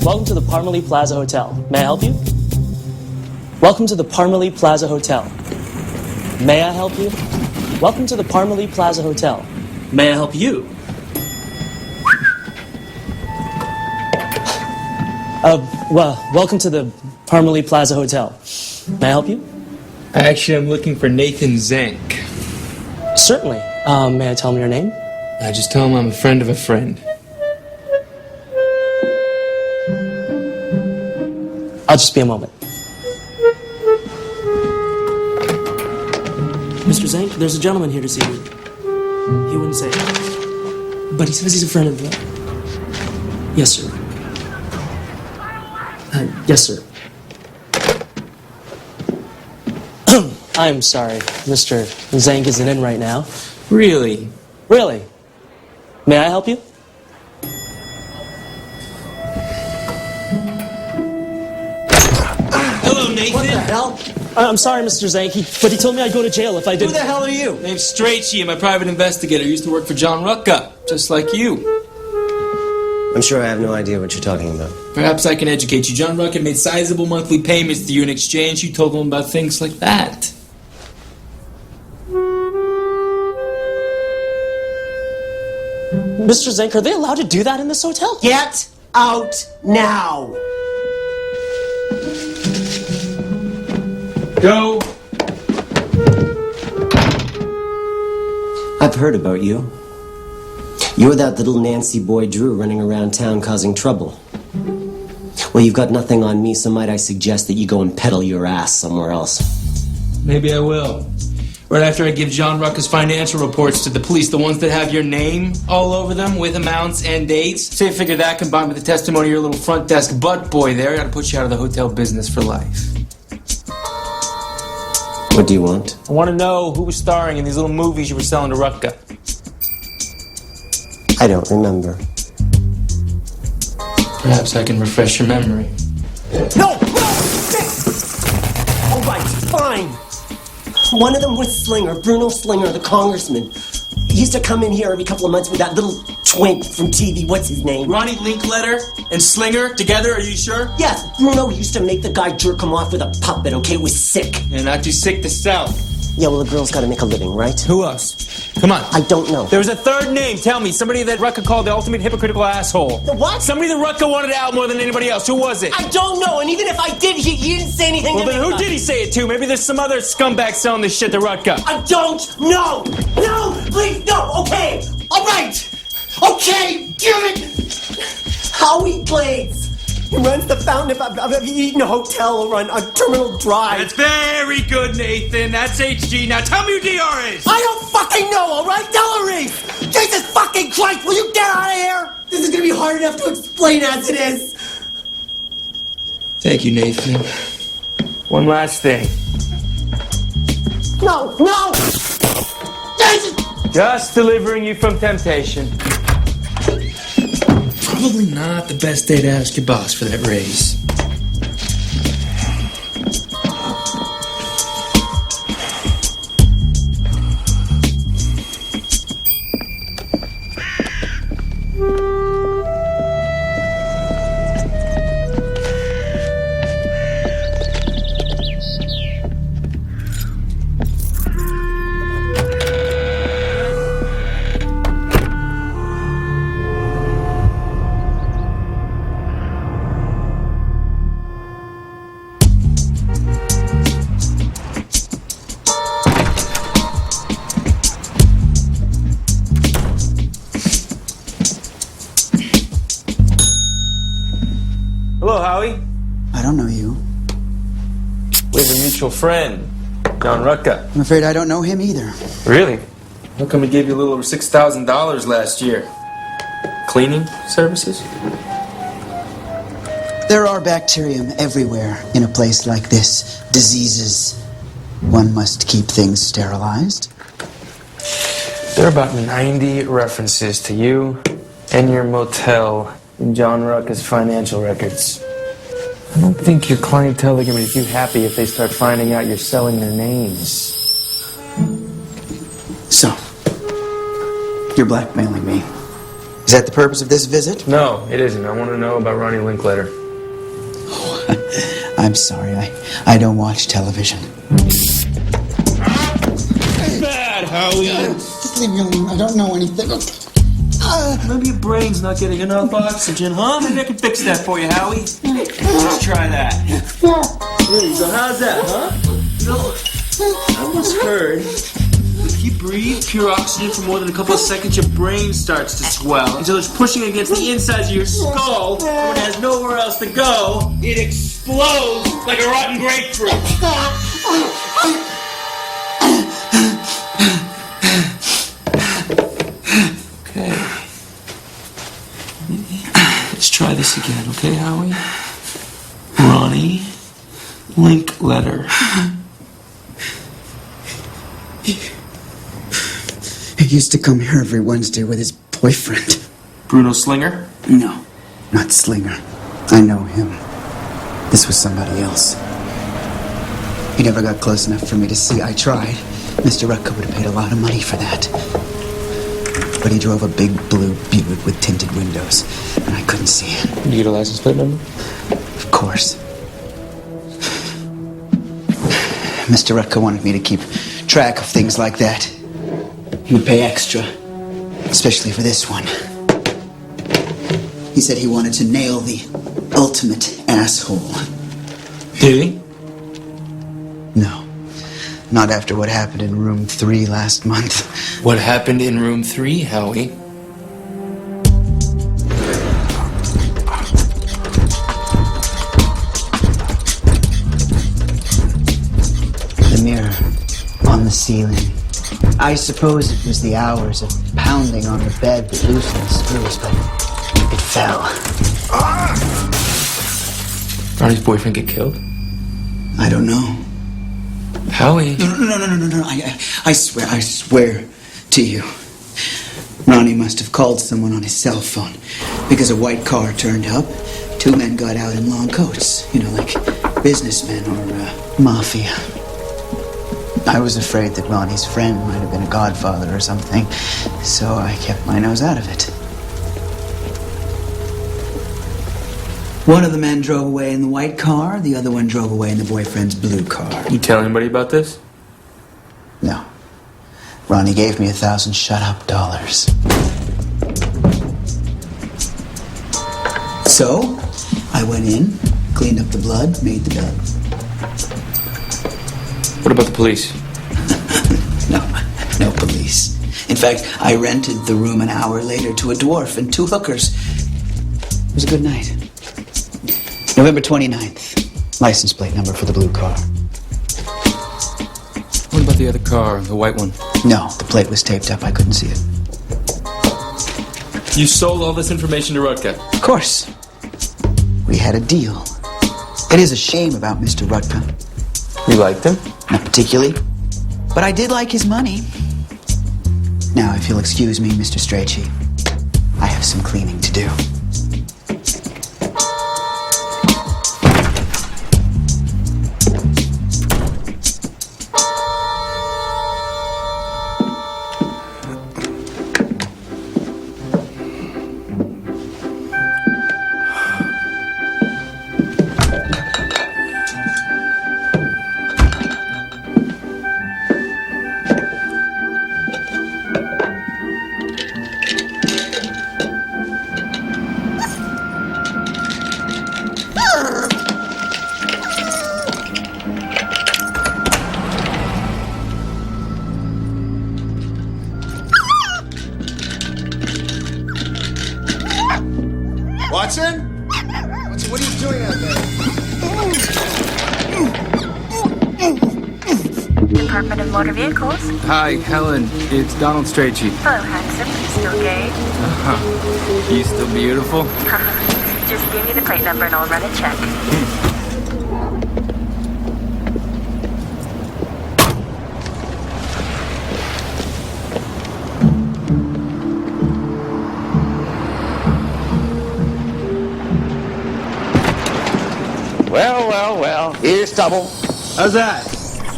Welcome to the Parmalee Plaza Hotel. May I help you? Welcome to the Parmalee Plaza Hotel. May I help you? Welcome to the Parmalee Plaza Hotel. May I help you? Welcome to the Parmalee Plaza Hotel. May I help you? Actually, I'm looking for Nathan Zank. Certainly. May I tell him your name? I just tell him I'm a friend of a friend. I'll just be a moment. Mr. Zank, there's a gentleman here to see you. He wouldn't say it, but he says he's a friend of the... Yes, sir. Yes, sir. I'm sorry. Mr. Zank isn't in right now. Really? Really? May I help you? Hello, Nathan. What the hell? I'm sorry, Mr. Zank, but he told me I'd go to jail if I didn't... Who the hell are you? Name's Strachey. I'm a private investigator. Used to work for John Rutka, just like you. I'm sure I have no idea what you're talking about. Perhaps I can educate you. John Rutka made sizable monthly payments to you in exchange. You told him about things like that. Mr. Zank, are they allowed to do that in this hotel? Get out now! Go. I've heard about you. You're that little Nancy boy Drew running around town causing trouble. Well, you've got nothing on me, so might I suggest that you go and peddle your ass somewhere else. Maybe I will. Right after I give John Rucka's financial reports to the police, the ones that have your name all over them with amounts and dates. So you figure that combined with the testimony of your little front desk butt boy there, gotta put you out of the hotel business for life. What do you want? I want to know who was starring in these little movies you were selling to Rutka. I don't remember. Perhaps I can refresh your memory. No! All right, fine. One of them was Slinger, Bruno Slinger, the congressman. He used to come in here every couple of months with that little twink from TV. What's his name? Ronnie Linkletter and Slinger together, are you sure? Yes, Bruno used to make the guy jerk him off with a puppet, okay? It was sick. Yeah, not too sick to sell. Yeah, well, the girl's gotta make a living, right? Who else? Come on. I don't know. There was a third name. Tell me. Somebody that Rutka called the ultimate hypocritical asshole. The what? Somebody that Rutka wanted out more than anybody else. Who was it? I don't know, and even if I did, he didn't say anything Well, to then me. who did he say it to? Maybe there's some other scumbag selling this shit to Rutka. I don't know! No! Please, no! Okay! All right! Okay! Damn it! Howie Blades! He runs the Fountain of Eden Hotel over on Terminal Drive. That's very good, Nathan. That's HG. Now tell me who DR is. I don't fucking know, all right? Delarice! Jesus fucking Christ, will you get out of here? This is gonna be hard enough to explain as it is. Thank you, Nathan. One last thing. No! No! Jesus! Just delivering you from temptation. Probably not the best day to ask your boss for that raise. Hello, Howie. I don't know you. We have a mutual friend, John Rutka. I'm afraid I don't know him either. Really? How come he gave you a little over $6,000 last year? Cleaning services? There are bacterium everywhere in a place like this. Diseases. One must keep things sterilized. There are about 90 references to you and your motel in John Rucka's financial records. I don't think your clientele are going to be too happy if they start finding out you're selling their names. So, you're blackmailing me. Is Is that the purpose of this visit? No, it isn't. I want to know about Ronnie Linkletter. I'm sorry, I don't watch television. Bad, Howie. Just leave me alone. I don't know anything. Maybe your brain's not getting enough oxygen, huh? Maybe I can fix that for you, Howie. Let's try that. So how's that, huh? No, I once heard if you breathe pure oxygen for more than a couple of seconds, your brain starts to swell until it's pushing against the insides of your skull, and when it has nowhere else to go, it explodes like a rotten grapefruit. Okay. Let's try this again, okay, Howie? Ronnie Linkletter. He used to come here every Wednesday with his boyfriend. Bruno Slinger? No, not Slinger. I know him. This was somebody else. He never got close enough for me to see. I tried. Mr. Rutka would have paid a lot of money for that. But he drove a big blue Buick with tinted windows, and I couldn't see it. Did you get a license plate number? Of course. Mr. Rutka wanted me to keep track of things like that. He would pay extra, especially for this one. He said he wanted to nail the ultimate asshole. Did he? No. Not after what happened in room 3 last month. What happened in room 3, Howie? The mirror on the ceiling. I suppose it was the hours of pounding on the bed that loosened the screws, but it fell. Ronnie's boyfriend get killed? I don't know. Howie? No. I swear to you. Ronnie must have called someone on his cell phone because a white car turned up. 2 men got out in long coats, like businessmen or mafia. I was afraid that Ronnie's friend might have been a godfather or something, so I kept my nose out of it. One of the men drove away in the white car, the other one drove away in the boyfriend's blue car. You tell anybody about this? No. Ronnie gave me $1,000 shut-up dollars. So, I went in, cleaned up the blood, made the bed. What about the police? No police. In fact, I rented the room an hour later to a dwarf and 2 hookers. It was a good night. November 29th. License plate number for the blue car. What about the other car, the white one? No, the plate was taped up. I couldn't see it. You sold all this information to Rutka? Of course. We had a deal. It is a shame about Mr. Rutka. You liked him? Not particularly. But I did like his money. Now, if you'll excuse me, Mr. Strachey, I have some cleaning to do. Watson? What are you doing out there? Department of Motor Vehicles. Hi, Helen. It's Donald Strachey. Hello, handsome. You still gay? You still beautiful? Just give me the plate number and I'll run a check. Well, here's trouble. How's that?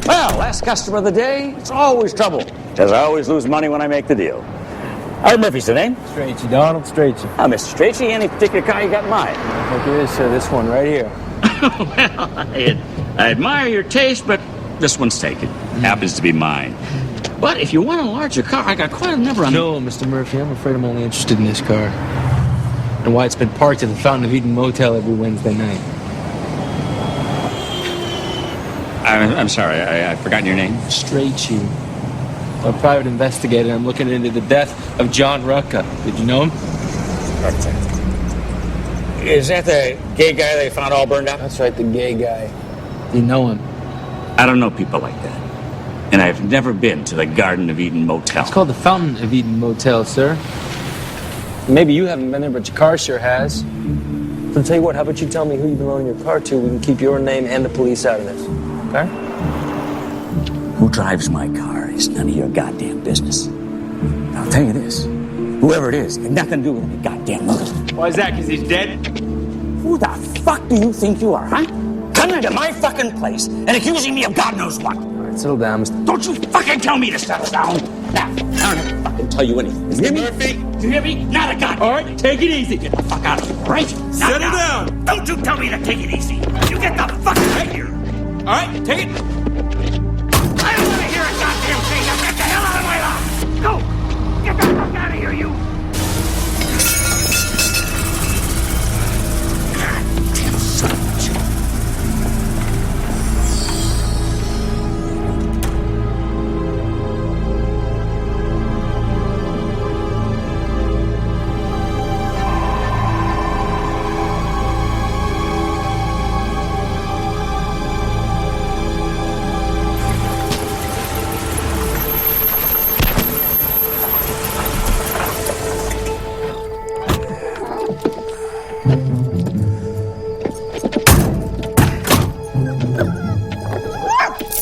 Well, last customer of the day, it's always trouble. Because I always lose money when I make the deal. Art Murphy's the name? Strachey, Donald Strachey. Oh, Mr. Strachey, any particular car you got in mind? I think it is, sir. This one right here. Well, I admire your taste, but this one's taken. Happens to be mine. But if you want a larger car, I got quite a number on No, Mr. Murphy, I'm afraid I'm only interested in this car. And why it's been parked at the Fountain of Eden Motel every Wednesday night. I'm sorry, I've forgotten your name. Strachey. I'm a private investigator. I'm looking into the death of John Rucka. Did you know him? Is that the gay guy they found all burned up? That's right, the gay guy. Do you know him? I don't know people like that. And I've never been to the Garden of Eden Motel. It's called the Fountain of Eden Motel, sir. Maybe you haven't been there, but your car sure has. So I'll tell you what, how about you tell me who you've been loaning your car to? We can keep your name and the police out of this. Okay? Who drives my car is none of your goddamn business. I'll tell you this. Whoever it is, had nothing to do with any goddamn murder. Why is that? Because he's dead? Who the fuck do you think you are, huh? Coming into my fucking place and accusing me of God knows what. All right, settle down, Mr. Don't you fucking tell me to settle down. Now, I don't have to fucking tell you anything. You hear me? Murphy? You hear me? Not a goddamn. All right, take it easy. Get the fuck out of here, right? Settle down. Don't you tell me to take it easy. You get the fuck out of here. All right, take it. I don't want to hear a goddamn thing. Now get the hell out of my lawn. Go. Get the fuck out of here, you. Goddamn son of a bitch.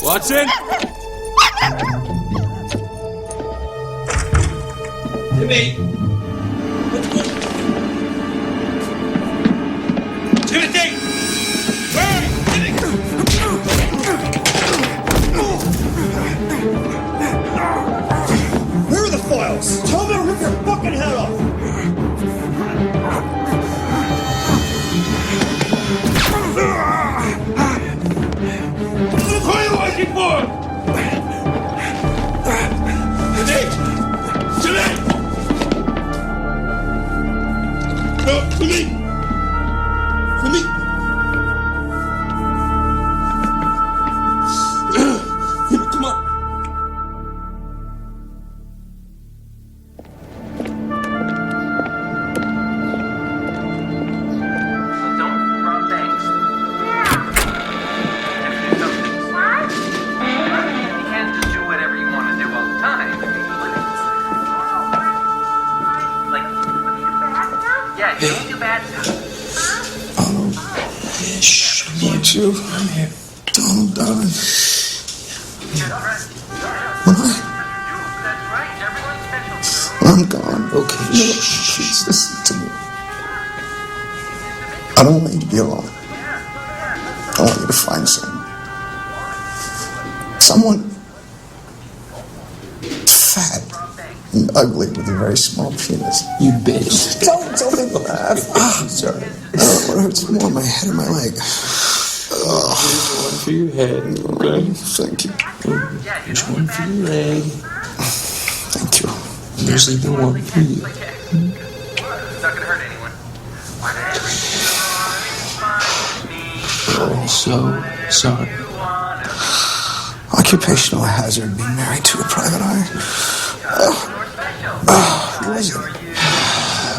Watson? Timmy! Timothy! Hurry! Where are the files? Tell me to rip your fucking head off! Who are you working for? Timmy! Timmy! No, Timmy! Timmy! Timmy, come on! Don't rob banks. You can't just do whatever you want to do all the time. Like, yeah, you don't do bad stuff. Shh, I need you. I'm here. Donald, darling. When I'm gone, okay, shh, please listen to me. I don't want you to be alone. I want you to find someone fat and ugly with a very small penis. You bitch. Don't make me laugh. I'm sorry. I don't know what hurts more, my head or my leg. Here's one for your head, okay? Thank you. Here's one for your leg. Thank you. There's even one for you. It's not gonna hurt anyone. I'm so sorry. Occupational hazard, being married to a private eye. Who was it?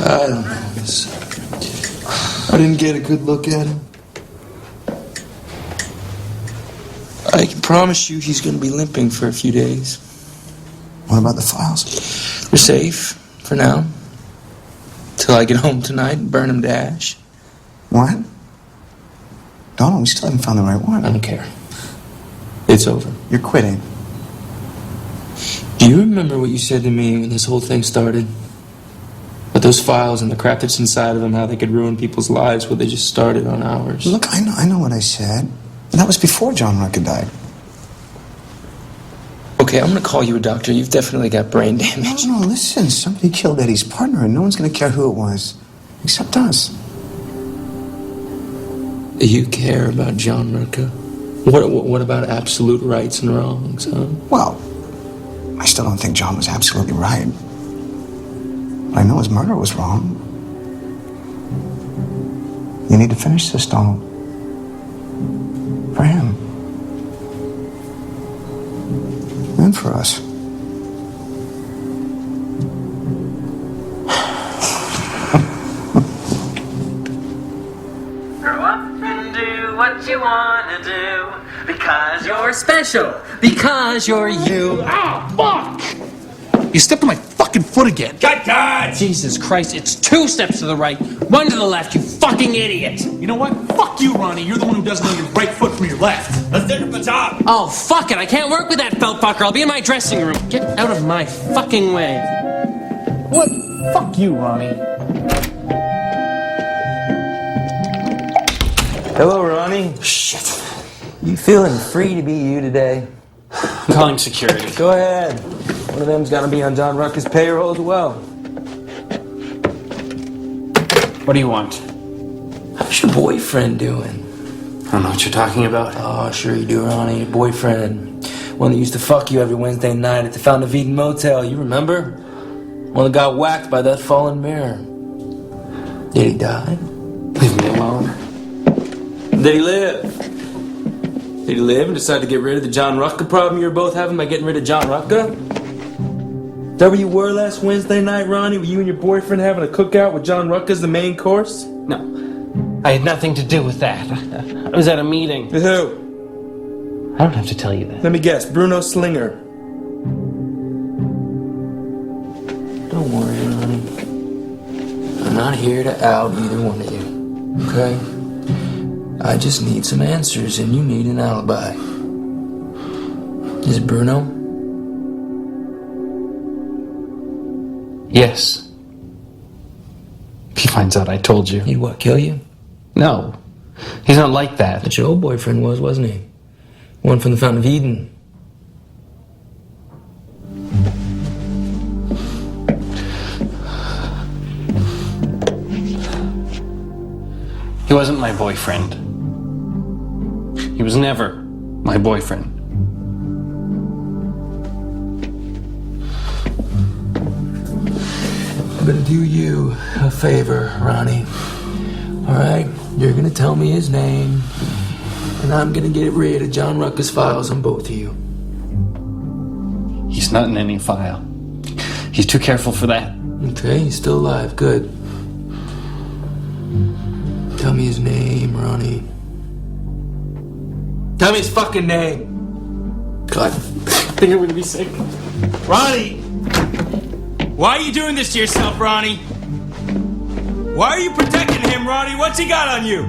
I don't know, miss. I didn't get a good look at him. I can promise you he's going to be limping for a few days. What about the files? They're safe, for now. Till I get home tonight and burn them to ash. What? Donald, we still haven't found the right one. I don't care. It's over. You're quitting. Do you remember what you said to me when this whole thing started? About those files and the crap that's inside of them, how they could ruin people's lives where they just started on ours. Look, I know what I said. And that was before John Rucka died. Okay. Okay, I'm gonna call you a doctor. You've definitely got brain damage. No, listen. Somebody killed Eddie's partner, and no one's gonna care who it was. Except us. You care about John Murka? What about absolute rights and wrongs, huh? Well, I still don't think John was absolutely right. But I know his murder was wrong. You need to finish this, Donald. For him. And for us. Grow up and do what you wanna do. Because you're special. Because you're you. Ah, fuck! You stepped on my fucking foot again. God! Jesus Christ, it's 2 steps to the right, 1 to the left, you fucking idiot! You know what? Fuck you, Ronnie. You're the one who doesn't know your right foot from your left. Let's take up the top! Oh, fuck it, I can't work with that felt fucker. I'll be in my dressing room. Get out of my fucking way. What? Fuck you, Ronnie. Hello, Ronnie. Shit. You feeling free to be you today? I'm calling security. Go ahead. One of them's gonna be on John Rucka's payroll as well. What do you want? How's your boyfriend doing? I don't know what you're talking about. Oh, sure you do, Ronnie. Your boyfriend. One that used to fuck you every Wednesday night at the Fountain of Eden Motel. You remember? One that got whacked by that fallen mirror. Did he die? Leave me alone. Did he live? Did he live and decide to get rid of the John Rucka problem you were both having by getting rid of John Rucka? Is that where you were last Wednesday night, Ronnie? Were you and your boyfriend having a cookout with John Rucka as the main course? No. I had nothing to do with that. I was at a meeting. With who? I don't have to tell you that. Let me guess, Bruno Slinger. Don't worry, Ronnie. I'm not here to out either one of you, okay? I just need some answers, and you need an alibi. Is it Bruno? Yes. If he finds out I told you. He'd what, kill you? No. He's not like that. But your old boyfriend was, wasn't he? One from the Fountain of Eden. He wasn't my boyfriend. He was never my boyfriend. I'm gonna do you a favor, Ronnie. Alright? You're gonna tell me his name, and I'm gonna get rid of John Rucka's files on both of you. He's not in any file. He's too careful for that. Okay, he's still alive. Good. Tell me his name, Ronnie. Tell me his fucking name. God. I think I'm gonna be sick. Ronnie! Why are you doing this to yourself, Ronnie? Why are you protecting him, Ronnie? What's he got on you?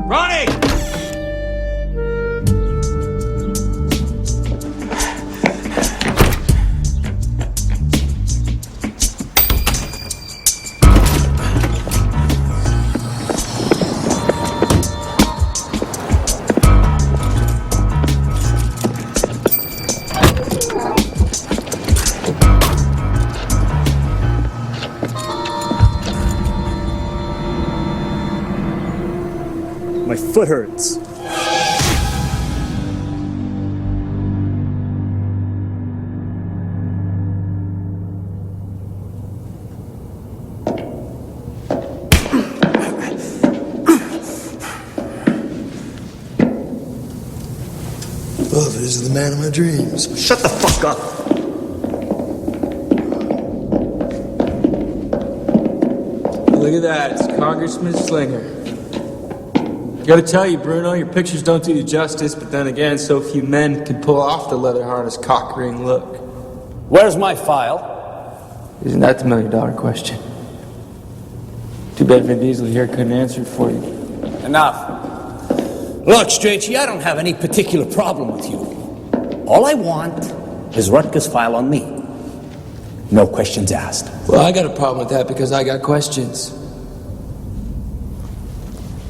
Ronnie! My foot hurts. Well, if it is the man of my dreams. Shut the fuck up. Look at that. It's Congressman Slinger. Gotta tell you, Bruno, your pictures don't do you justice, but then again, so few men can pull off the leather harness cock ring look. Where's my file? Isn't that the $1 million question? Too bad Vin Diesel here couldn't answer it for you. Enough. Look, Strachey, I don't have any particular problem with you. All I want is Rutger's file on me. No questions asked. Well, I got a problem with that because I got questions.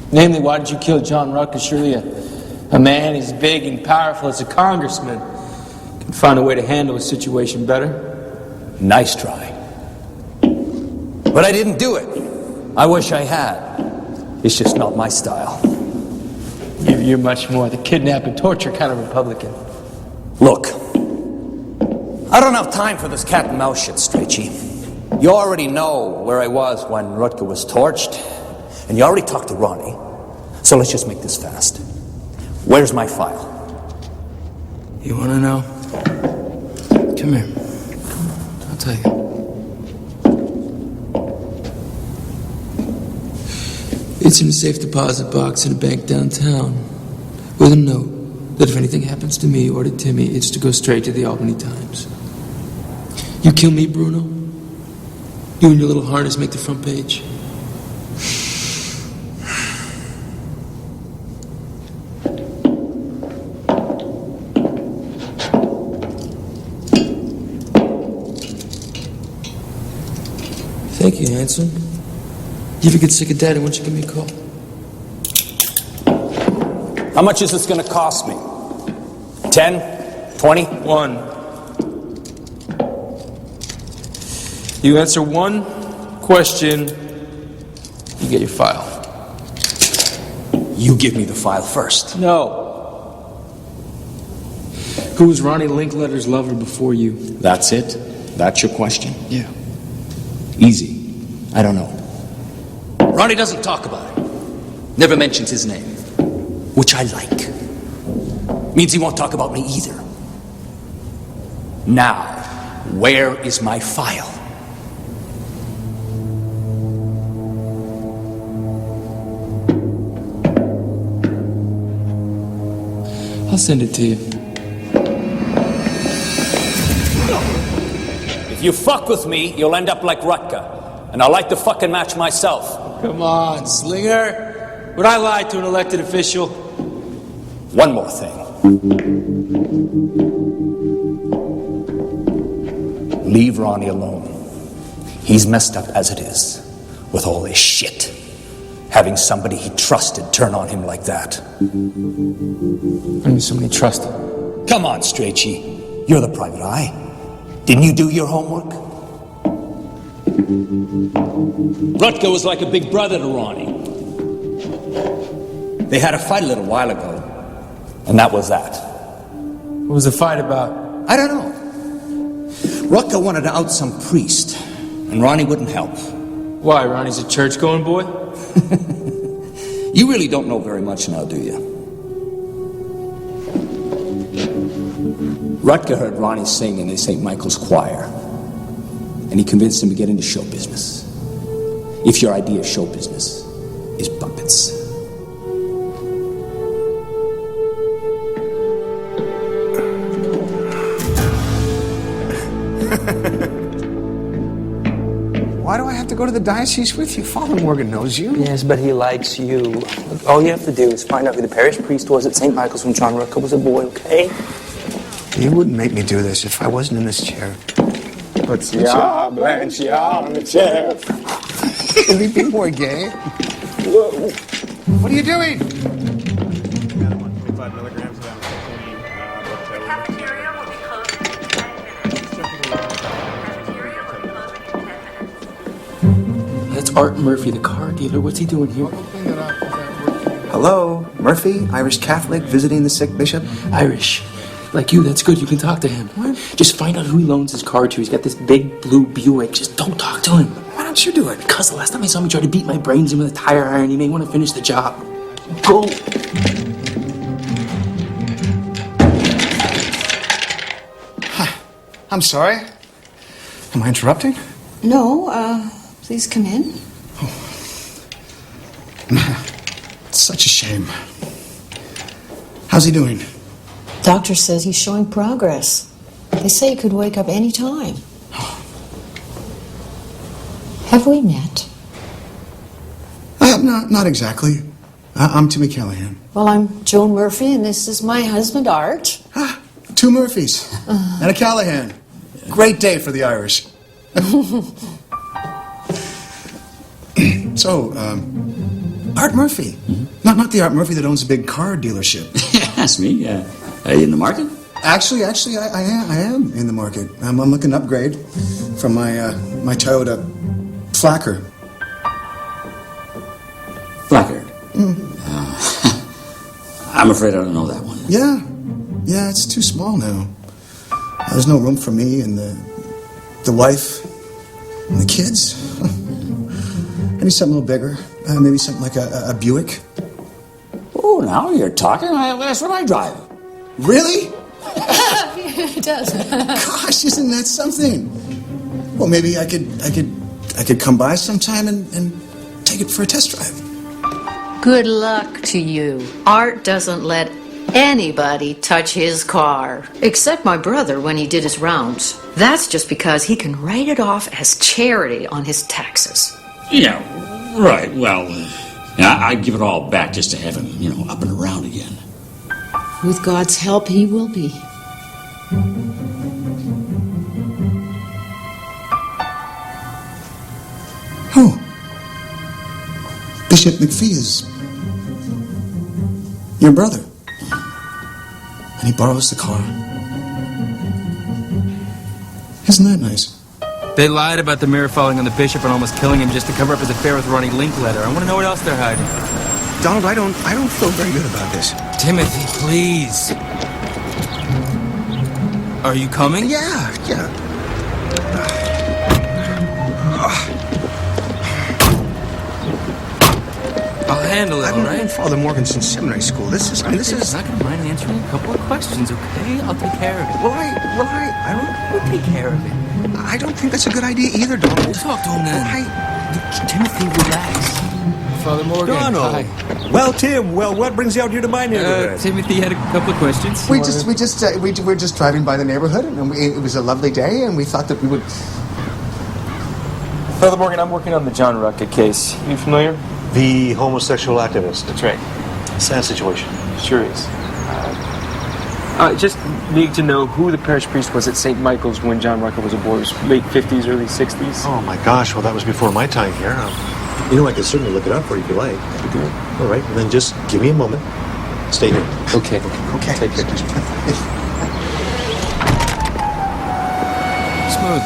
Namely, why did you kill John Rucka? Surely a man as big and powerful as a congressman Find a way to handle the situation better. Nice try. But I didn't do it. I wish I had. It's just not my style. You're much more the kidnap and torture kind of Republican. Look, I don't have time for this cat and mouse shit, Strachey. You already know where I was when Rutger was torched, and you already talked to Ronnie. So let's just make this fast. Where's my file? You want to know? Come here. I'll tell you. It's in a safe deposit box in a bank downtown with a note that if anything happens to me or to Timmy, it's to go straight to the Albany Times. You kill me, Bruno, you and your little harness make the front page. Thank you, handsome. You ever get sick of Daddy, why don't you give me a call? How much is this going to cost me? 10? 20? 1. You answer one question, you get your file. You give me the file first. No. Who was Ronnie Linkletter's lover before you? That's it? That's your question? Yeah. Easy. I don't know. Ronnie doesn't talk about it. Never mentions his name. Which I like. Means he won't talk about me either. Now, where is my file? I'll send it to you. If you fuck with me, you'll end up like Rutger. And I like to fucking match myself. Come on, Slinger. Would I lie to an elected official? One more thing. Leave Ronnie alone. He's messed up as it is, with all this shit. Having somebody he trusted turn on him like that. I mean, somebody trusted. Come on, Strachey. You're the private eye. Didn't you do your homework? Rutger was like a big brother to Ronnie. They had a fight a little while ago, and that was that. What was the fight about? I don't know. Rutger wanted to out some priest, and Ronnie wouldn't help. Why, Ronnie's a church-going boy? You really don't know very much now, do you? Rutger heard Ronnie sing in the St. Michael's choir, and he convinced him to get into show business. If your idea of show business is puppets. Why do I have to go to the diocese with you? Father Morgan knows you. Yes, but he likes you. Look, all you have to do is find out who the parish priest was at St. Michael's when John Rutger was a boy, okay? You wouldn't make me do this if I wasn't in this chair. What's ya, Blanche, ya on the chair? Can we be more gay? Whoa. What are you doing? That's Art Murphy, the car dealer. What's he doing here? Hello, Murphy, Irish Catholic, visiting the sick bishop. Irish. Like you, that's good. You can talk to him. What? Just find out who he loans his car to. He's got this big blue Buick. Just don't talk to him. Why don't you do it? Because the last time I saw him, he tried to beat my brains in with a tire iron. He may want to finish the job. Go. I'm sorry. Am I interrupting? No, please come in. It's such a shame. How's he doing? Doctor says he's showing progress. They say he could wake up any time. Have we met? Not exactly. I'm Timmy Callahan. Well, I'm Joan Murphy, and this is my husband, Art. Two Murphys and a Callahan. Great day for the Irish. So, Art Murphy. Not the Art Murphy that owns a big car dealership. That's me. Are you in the market? Actually, I am in the market. I'm looking to upgrade from my Toyota Flacker. Flacker. I'm afraid I don't know that one. Yeah, it's too small now. There's no room for me and the wife and the kids. I need something a little bigger. Maybe something like a Buick. Oh, now you're talking. That's what I drive. Really? It does. Gosh, isn't that something? Well, maybe I could come by sometime and take it for a test drive. Good luck to you. Art doesn't let anybody touch his car, except my brother when he did his rounds. That's just because he can write it off as charity on his taxes. Yeah, right. Well, I'd give it all back just to have him, up and around again. With God's help, he will be. Oh. Bishop McPhee is your brother. And he borrows the car. Isn't that nice? They lied about the mirror falling on the bishop and almost killing him just to cover up his affair with Ronnie Linkletter. I want to know what else they're hiding. Donald, I don't feel very good about this. Timothy, please. Are you coming? Yeah. I'll handle it, I've all known right? Father Morgan since seminary school. This is. I'm not going to mind answering a couple of questions, okay? I'll take care of it. Well, I We'll take care of it. I don't think that's a good idea either, Donald. We'll talk to him then. Timothy, relax. Father Morgan, Donald. hi. Well, Tim. Well, what brings you out here to my neighborhood? Timothy had a couple of questions. We were just driving by the neighborhood, and it was a lovely day, and we thought that we would. Father Morgan, I'm working on the John Rucka case. You familiar? The homosexual activist. That's right. Sad situation. Sure is. Just need to know who the parish priest was at St. Michael's when John Rucka was a boy. It was late 50s, early 60s. Oh my gosh, well that was before my time here. I could certainly look it up for you if you like. Okay. All right, then just give me a moment. Stay here. Okay. Okay. Take care. Smooth.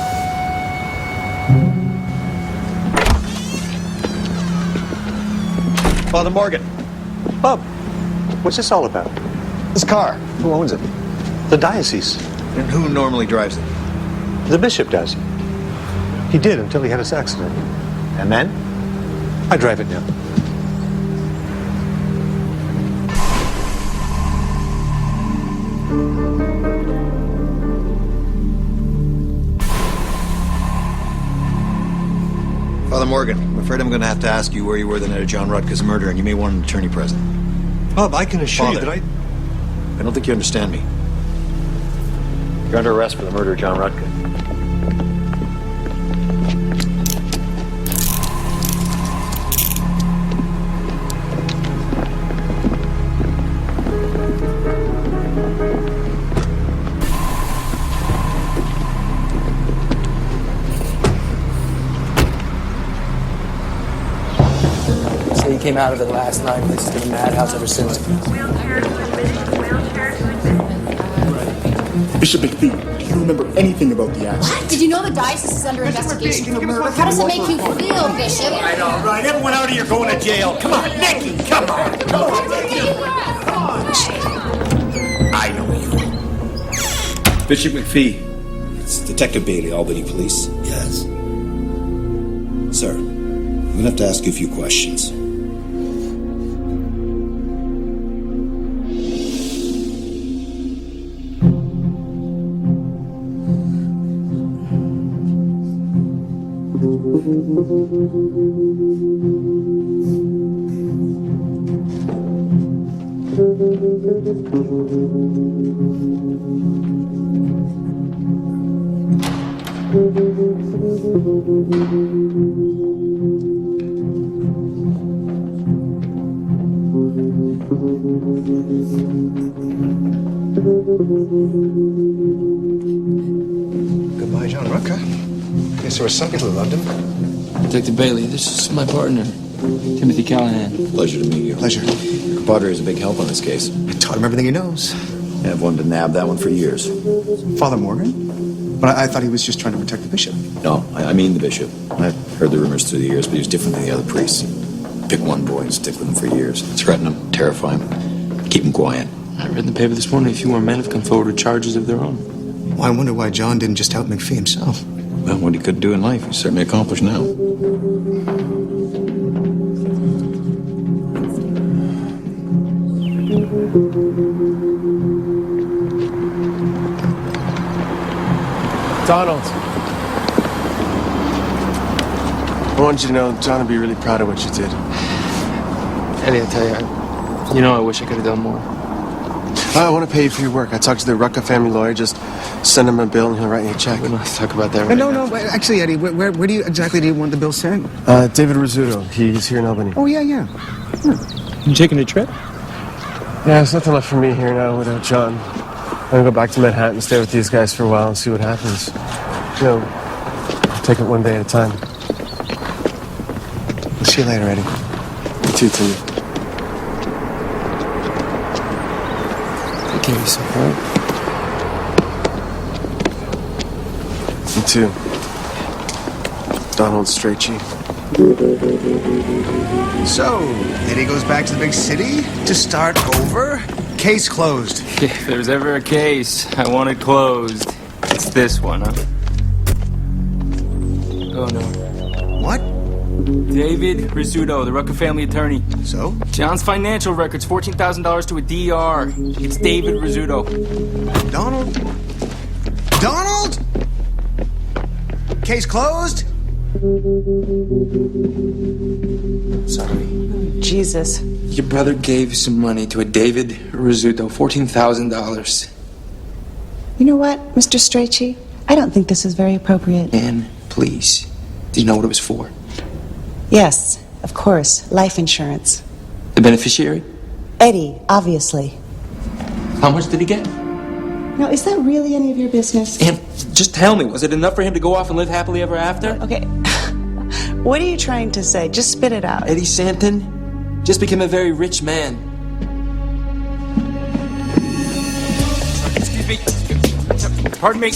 Father Morgan. Bub, what's this all about? This car. Who owns it? The diocese. And who normally drives it? The bishop does. He did until he had his accident. And then, I drive it now. Father Morgan, I'm afraid I'm going to have to ask you where you were the night of John Rutka's murder, and you may want an attorney present. Bub, I can assure Father, you that I don't think you understand me. You're under arrest for the murder of John Rutka. So he came out of it last night, but he's been in a madhouse ever since. Bishop McPhee, do you remember anything about the accident? Did you know the diocese is under investigation for murder? How does it make you feel, Bishop? I know, right? Everyone out of here going to jail. Come on, Nicky, come on. I know you. Bishop McPhee. It's Detective Bailey, Albany Police. Yes. Sir, I'm going to have to ask you a few questions. Goodbye, John Rucka. Guess there were some people who loved him. Detective Bailey, this is my partner, Timothy Callahan. Pleasure to meet you. Pleasure. Your compadre is a big help on this case. I taught him everything he knows. Yeah, I've wanted to nab that one for years. Father Morgan? But I thought he was just trying to protect the bishop. No, I mean the bishop. I've heard the rumors through the years, but he was different than the other priests. He'd pick one boy and stick with him for years. Threaten him, terrify him, keep him quiet. I read in the paper this morning a few more men have come forward with charges of their own. Well, I wonder why John didn't just out McPhee himself. Well, what he could do in life, he's certainly accomplished now. Donald. I want you to know John would be really proud of what you did. Eddie, I tell you, I wish I could have done more. I want to pay you for your work. I talked to the Rucka family lawyer. Just send him a bill and he'll write you a check. We don't have to talk about that right No, now. no. Actually, Eddie, where do you exactly do you want the bill sent? David Rizzuto. He's here in Albany. Oh, yeah. You taking a trip? Yeah, there's nothing left for me here now without John. I'm gonna go back to Manhattan and stay with these guys for a while and see what happens. Take it one day at a time. We'll see you later, Eddie. You too, Timmy. Give me some help. You too. Donald Strachey. So, Eddie goes back to the big city to start over? Case closed. If there's ever a case I wanted closed, it's this one, huh? Oh, no. What? David Rizzuto, the Rucka family attorney. So? John's financial records, $14,000 to a DR. It's David Rizzuto. Donald? Case closed? Sorry. Jesus. Your brother gave some money to a David Rizzuto, $14,000. You know what, Mr. Strachey? I don't think this is very appropriate. Ann, please. Do you know what it was for? Yes, of course. Life insurance. The beneficiary? Eddie, obviously. How much did he get? Now, is that really any of your business? Ann, just tell me, was it enough for him to go off and live happily ever after? Okay. What are you trying to say? Just spit it out. Eddie Santon just became a very rich man. Excuse me. Pardon me.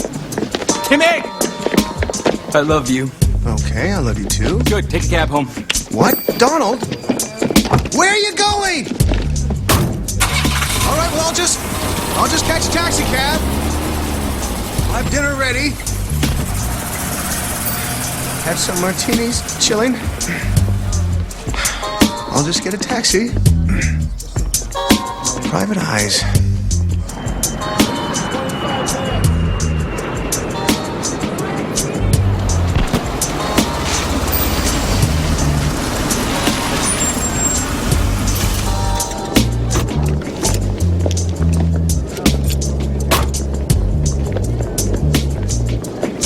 Timmy! I love you. Okay, I love you too. Good, take a cab home. What? Donald? Where are you going? All right, well, I'll just catch a taxi cab. I'll have dinner ready. Have some martinis, chilling. I'll just get a taxi. Private eyes.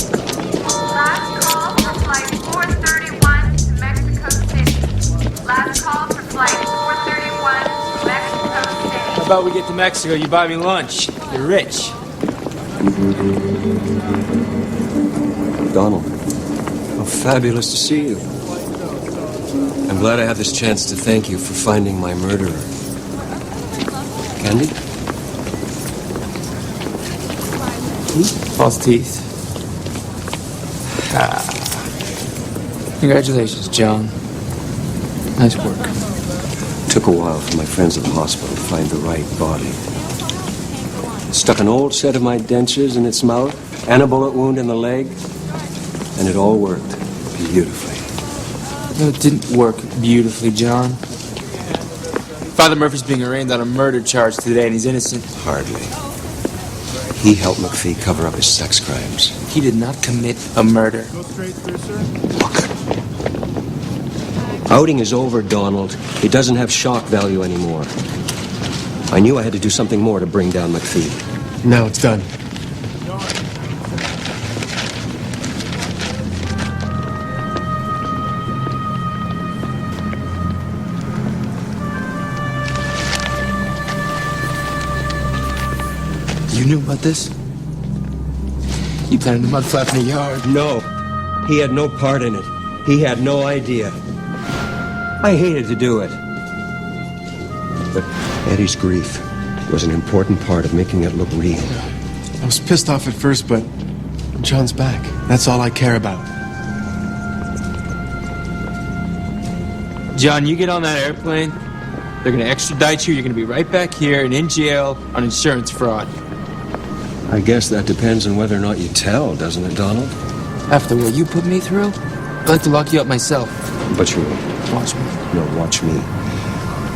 Last call for flight 431 to Mexico City. Last call for flight 431 to Mexico City. How about we get to Mexico, you buy me lunch? You're rich. Donald, how fabulous to see you. I'm glad I have this chance to thank you for finding my murderer. Candy? False teeth. Congratulations, John. Nice work. Took a while for my friends at the hospital to find the right body. Stuck an old set of my dentures in its mouth, and a bullet wound in the leg, and it all worked beautifully. No, it didn't work beautifully, John. Father Murphy's being arraigned on a murder charge today, and he's innocent. Hardly. He helped McPhee cover up his sex crimes. He did not commit a murder. Outing is over, Donald. It doesn't have shock value anymore. I knew I had to do something more to bring down McPhee. Now it's done. You knew about this? You planted the mud flap in the yard? No. He had no part in it. He had no idea. I hated to do it. But Eddie's grief was an important part of making it look real. I was pissed off at first, but John's back. That's all I care about. John, you get on that airplane, they're gonna extradite you, you're gonna be right back here and in jail on insurance fraud. I guess that depends on whether or not you tell, doesn't it, Donald? After what you put me through, I'd like to lock you up myself. But you won't. Watch me. No, watch me.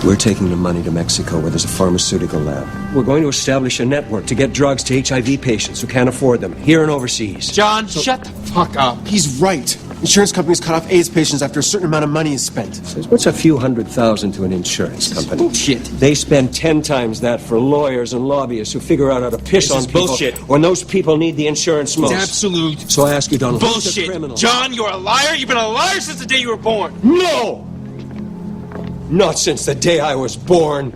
We're taking the money to Mexico where there's a pharmaceutical lab. We're going to establish a network to get drugs to HIV patients who can't afford them, here and overseas. John, shut the fuck up. He's right. Insurance companies cut off AIDS patients after a certain amount of money is spent. Says, what's a few $100,000 to an insurance company? Bullshit. They spend 10 times that for lawyers and lobbyists who figure out how to piss on people bullshit. when those people need the insurance most. It's absolute So I ask you, Donald, who's the bullshit. criminal? John, you're a liar. You've been a liar since the day you were born. No! Not since the day I was born.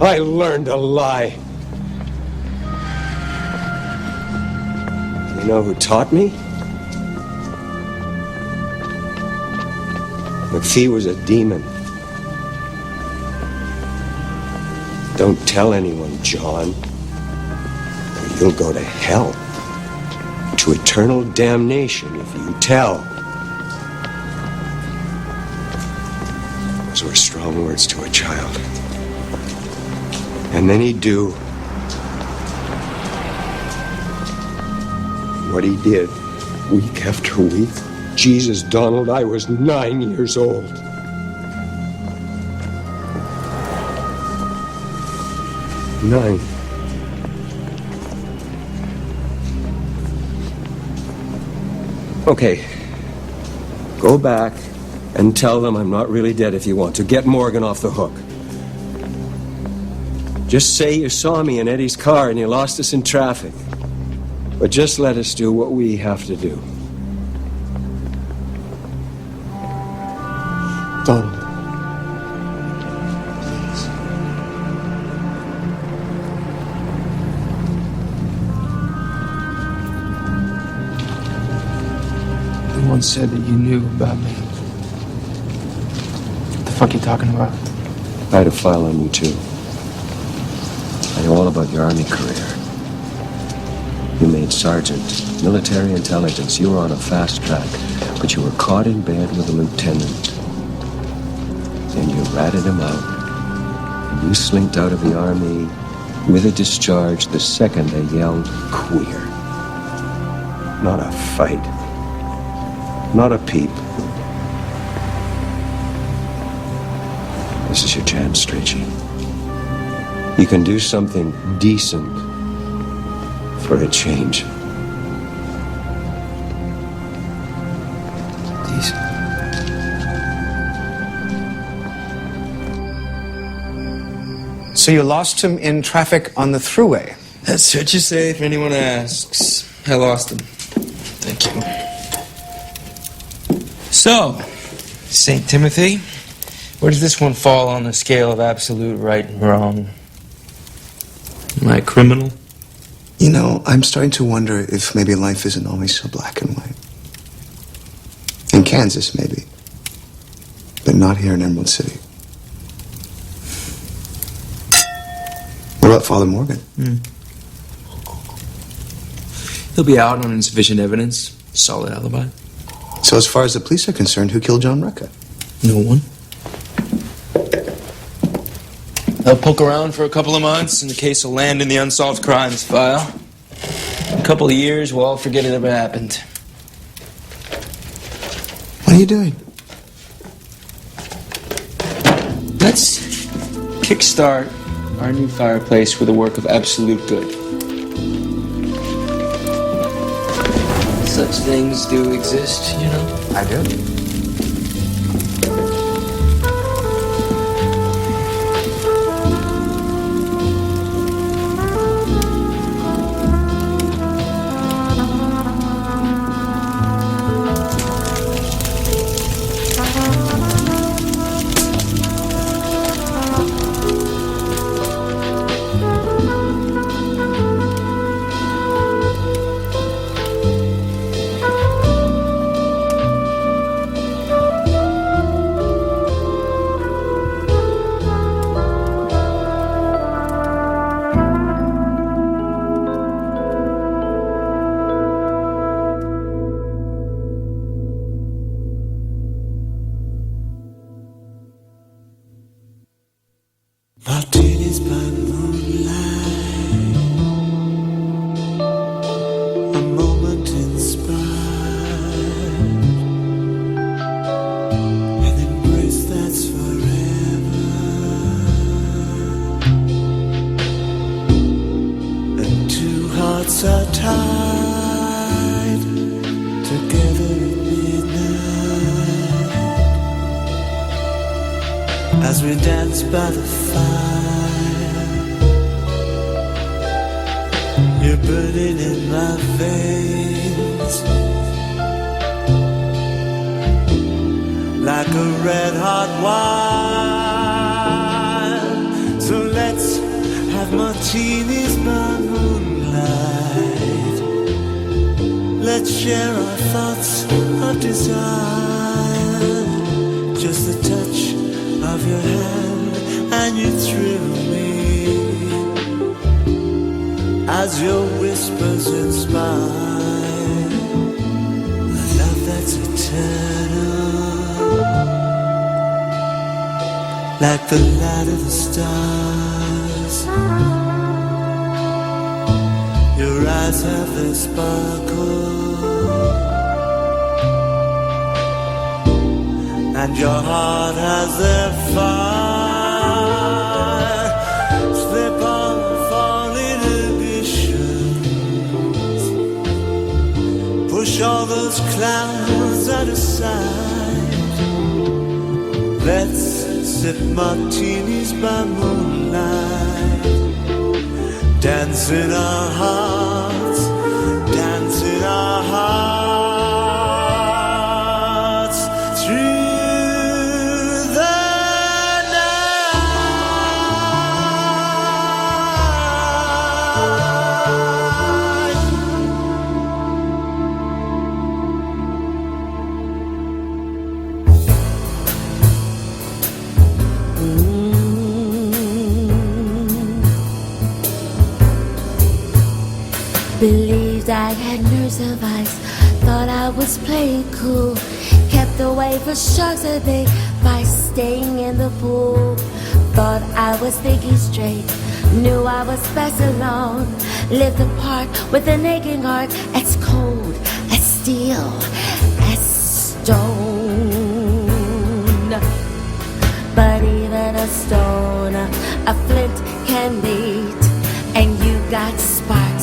I learned to lie. You know who taught me? McPhee was a demon. Don't tell anyone, John, or you'll go to hell. To eternal damnation if you tell. Those were strong words to a child. And then he'd do what he did week after week. Jesus, Donald, I was 9 years old. Nine. Okay. Go back and tell them I'm not really dead if you want to. Get Morgan off the hook. Just say you saw me in Eddie's car and you lost us in traffic. But just let us do what we have to do. Donald. You once said that you knew about me. What the fuck are you talking about? I had a file on you, too. I know all about your Army career. You made sergeant, military intelligence. You were on a fast track, but you were caught in bed with a lieutenant. And you ratted him out. And you slinked out of the Army with a discharge the second they yelled queer. Not a fight. Not a peep. This is your chance, Strachey. You can do something decent for a change. Decent. So you lost him in traffic on the thruway? That's what you say if anyone asks. I lost him. Thank you. So, St. Timothy, where does this one fall on the scale of absolute right and wrong? Am I a criminal? You know, I'm starting to wonder if maybe life isn't always so black and white. In Kansas, maybe. But not here in Emerald City. What about Father Morgan? He'll be out on insufficient evidence. Solid alibi. So as far as the police are concerned, who killed John Rucka? No one. They'll poke around for a couple of months and the case will land in the unsolved crimes file. In a couple of years, we'll all forget it ever happened. What are you doing? Let's kickstart our new fireplace with a work of absolute good. Such things do exist, you know? I do. martinis by moonlight, a moment inspired, an embrace that's forever, and two hearts are tied together at midnight as we dance by the fire. You're burning in my veins like a red hot wine. So let's have martinis by moonlight. Let's share our thoughts of desire. Just the touch of your hand and you thrill me as your whispers inspire a love that's eternal, like the light of the stars. Your eyes have their sparkle and your heart has their fire. Slip on fall inhibitions, push all those clouds out of sight. Let's sip martinis by moonlight, dance in our hearts, dance in our hearts through. Believed I had nerves of ice, thought I was playing cool, kept away from sharks a day by staying in the pool. Thought I was thinking straight, knew I was best alone, lived apart with an aching heart as cold as steel, as stone. But even a stone, a flint can beat, and you got spark